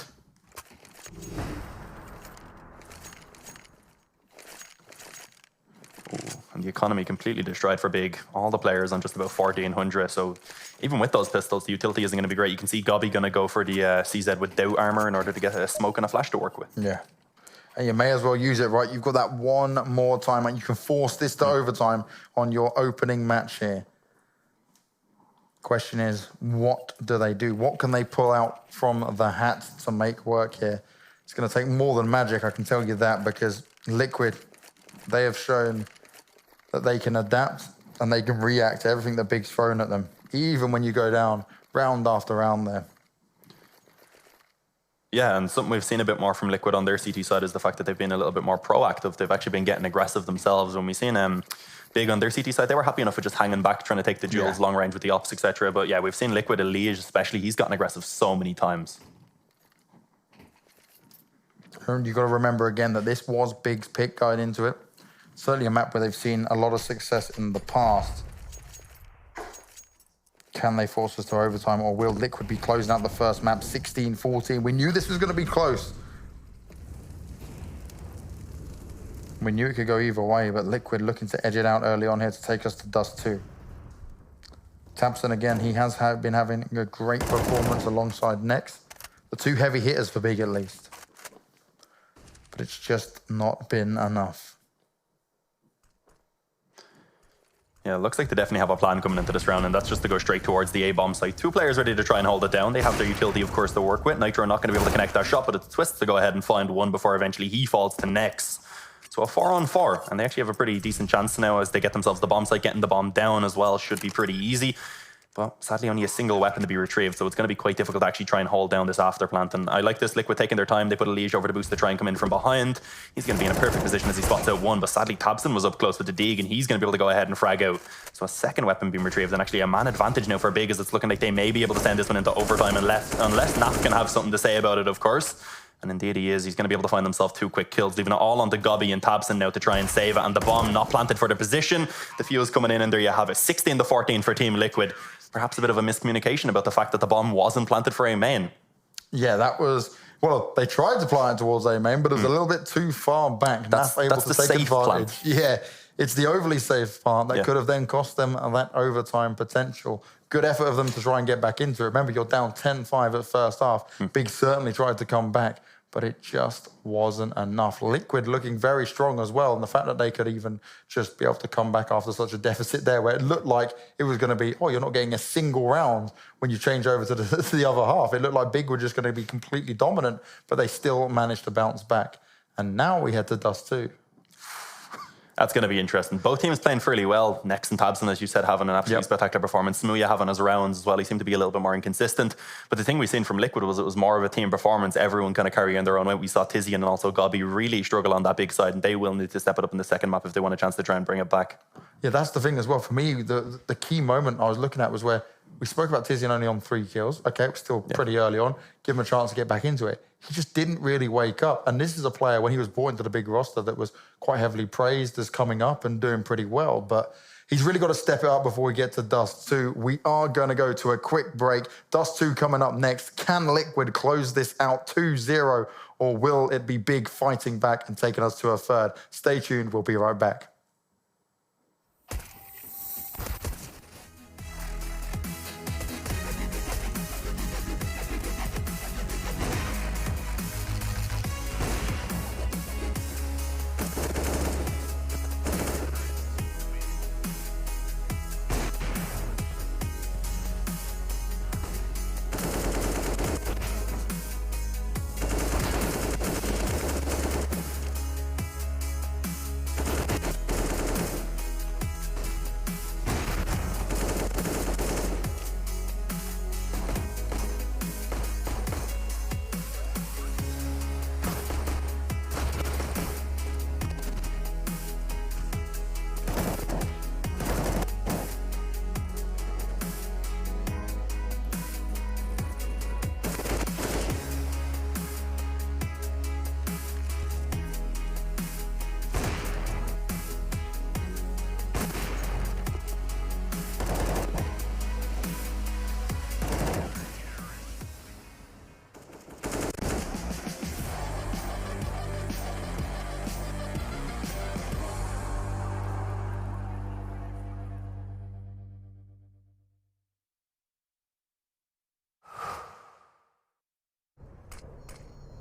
And the economy completely destroyed for Big. All the players on just about 1400. So even with those pistols, the utility isn't going to be great. You can see Gobby going to go for the CZ with doubt armor in order to get a smoke and a flash to work with. Yeah. And you may as well use it, right? You've got that one more time, and you can force this to overtime on your opening match here. Question is, what do they do? What can they pull out from the hat to make work here? It's going to take more than magic, I can tell you that, because Liquid, they have shown that they can adapt and they can react to everything that Big's thrown at them, even when you go down round after round there. Yeah, and something we've seen a bit more from Liquid on their CT side is the fact that they've been a little bit more proactive. They've actually been getting aggressive themselves. When we've seen Big on their CT side, they were happy enough with just hanging back, trying to take the duels long range with the ops, etc. But yeah, we've seen Liquid, Leech especially, he's gotten aggressive so many times. And you've got to remember again that this was Big's pick going into it. Certainly a map where they've seen a lot of success in the past. Can they force us to overtime, or will Liquid be closing out the first map 16-14? We knew this was going to be close. We knew it could go either way, but Liquid looking to edge it out early on here to take us to Dust 2. Topsham again, he has been having a great performance alongside Nex. The 2 heavy hitters for Big at least. But it's just not been enough. Yeah, it looks like they definitely have a plan coming into this round, and that's just to go straight towards the A-bomb site. 2 players ready to try and hold it down. They have their utility, of course, to work with. Nitro not going to be able to connect that shot, but it's Twist to go ahead and find one before eventually he falls to Nex. So a 4-on-4, and they actually have a pretty decent chance now as they get themselves the bomb site. Getting the bomb down as well should be pretty easy. But sadly, only a single weapon to be retrieved, so it's going to be quite difficult to actually try and hold down this after plant. And I like this Liquid taking their time. They put a Leech over the boost to try and come in from behind. He's going to be in a perfect position as he spots out one, but sadly, Topsham was up close with the dig, and he's going to be able to go ahead and frag out. So a second weapon being retrieved, and actually a man advantage now for Big, as it's looking like they may be able to send this one into overtime, unless Naf can have something to say about it, of course. And indeed he is. He's going to be able to find himself 2 quick kills, leaving it all onto Gobby and Topsham now to try and save it. And the bomb not planted for the position. The fuse coming in, and there you have it. 16-14 for Team Liquid. Perhaps a bit of a miscommunication about the fact that the bomb wasn't planted for A main. Yeah, that was... Well, they tried to plant it towards A main, but it was a little bit too far back. That's able the to take safe advantage. plant. Yeah, it's the overly safe plant that could have then cost them that overtime potential. Good effort of them to try and get back into it. Remember, you're down 10-5 at first half. Big certainly tried to come back, but it just wasn't enough. Liquid looking very strong as well, and the fact that they could even just be able to come back after such a deficit there, where it looked like it was going to be, oh, you're not getting a single round when you change over to the other half. It looked like Big were just going to be completely dominant, but they still managed to bounce back. And now we head to Dust 2. That's going to be interesting. Both teams playing fairly well. Next and Tabson, as you said, having an absolutely spectacular performance. Smoo having his rounds as well. He seemed to be a little bit more inconsistent. But the thing we've seen from Liquid was it was more of a team performance. Everyone kind of carrying their own weight. We saw Tizzy and also Gobby really struggle on that big side, and they will need to step it up in the second map if they want a chance to try and bring it back. Yeah, that's the thing as well. For me, the key moment I was looking at was where we spoke about Tizian only on 3 kills. Okay, it was still pretty early on. Give him a chance to get back into it. He just didn't really wake up. And this is a player, when he was brought into the big roster, that was quite heavily praised as coming up and doing pretty well. But he's really got to step it up before we get to Dust 2. We are going to go to a quick break. Dust 2 coming up next. Can Liquid close this out 2-0? Or will it be Big fighting back and taking us to a third? Stay tuned. We'll be right back.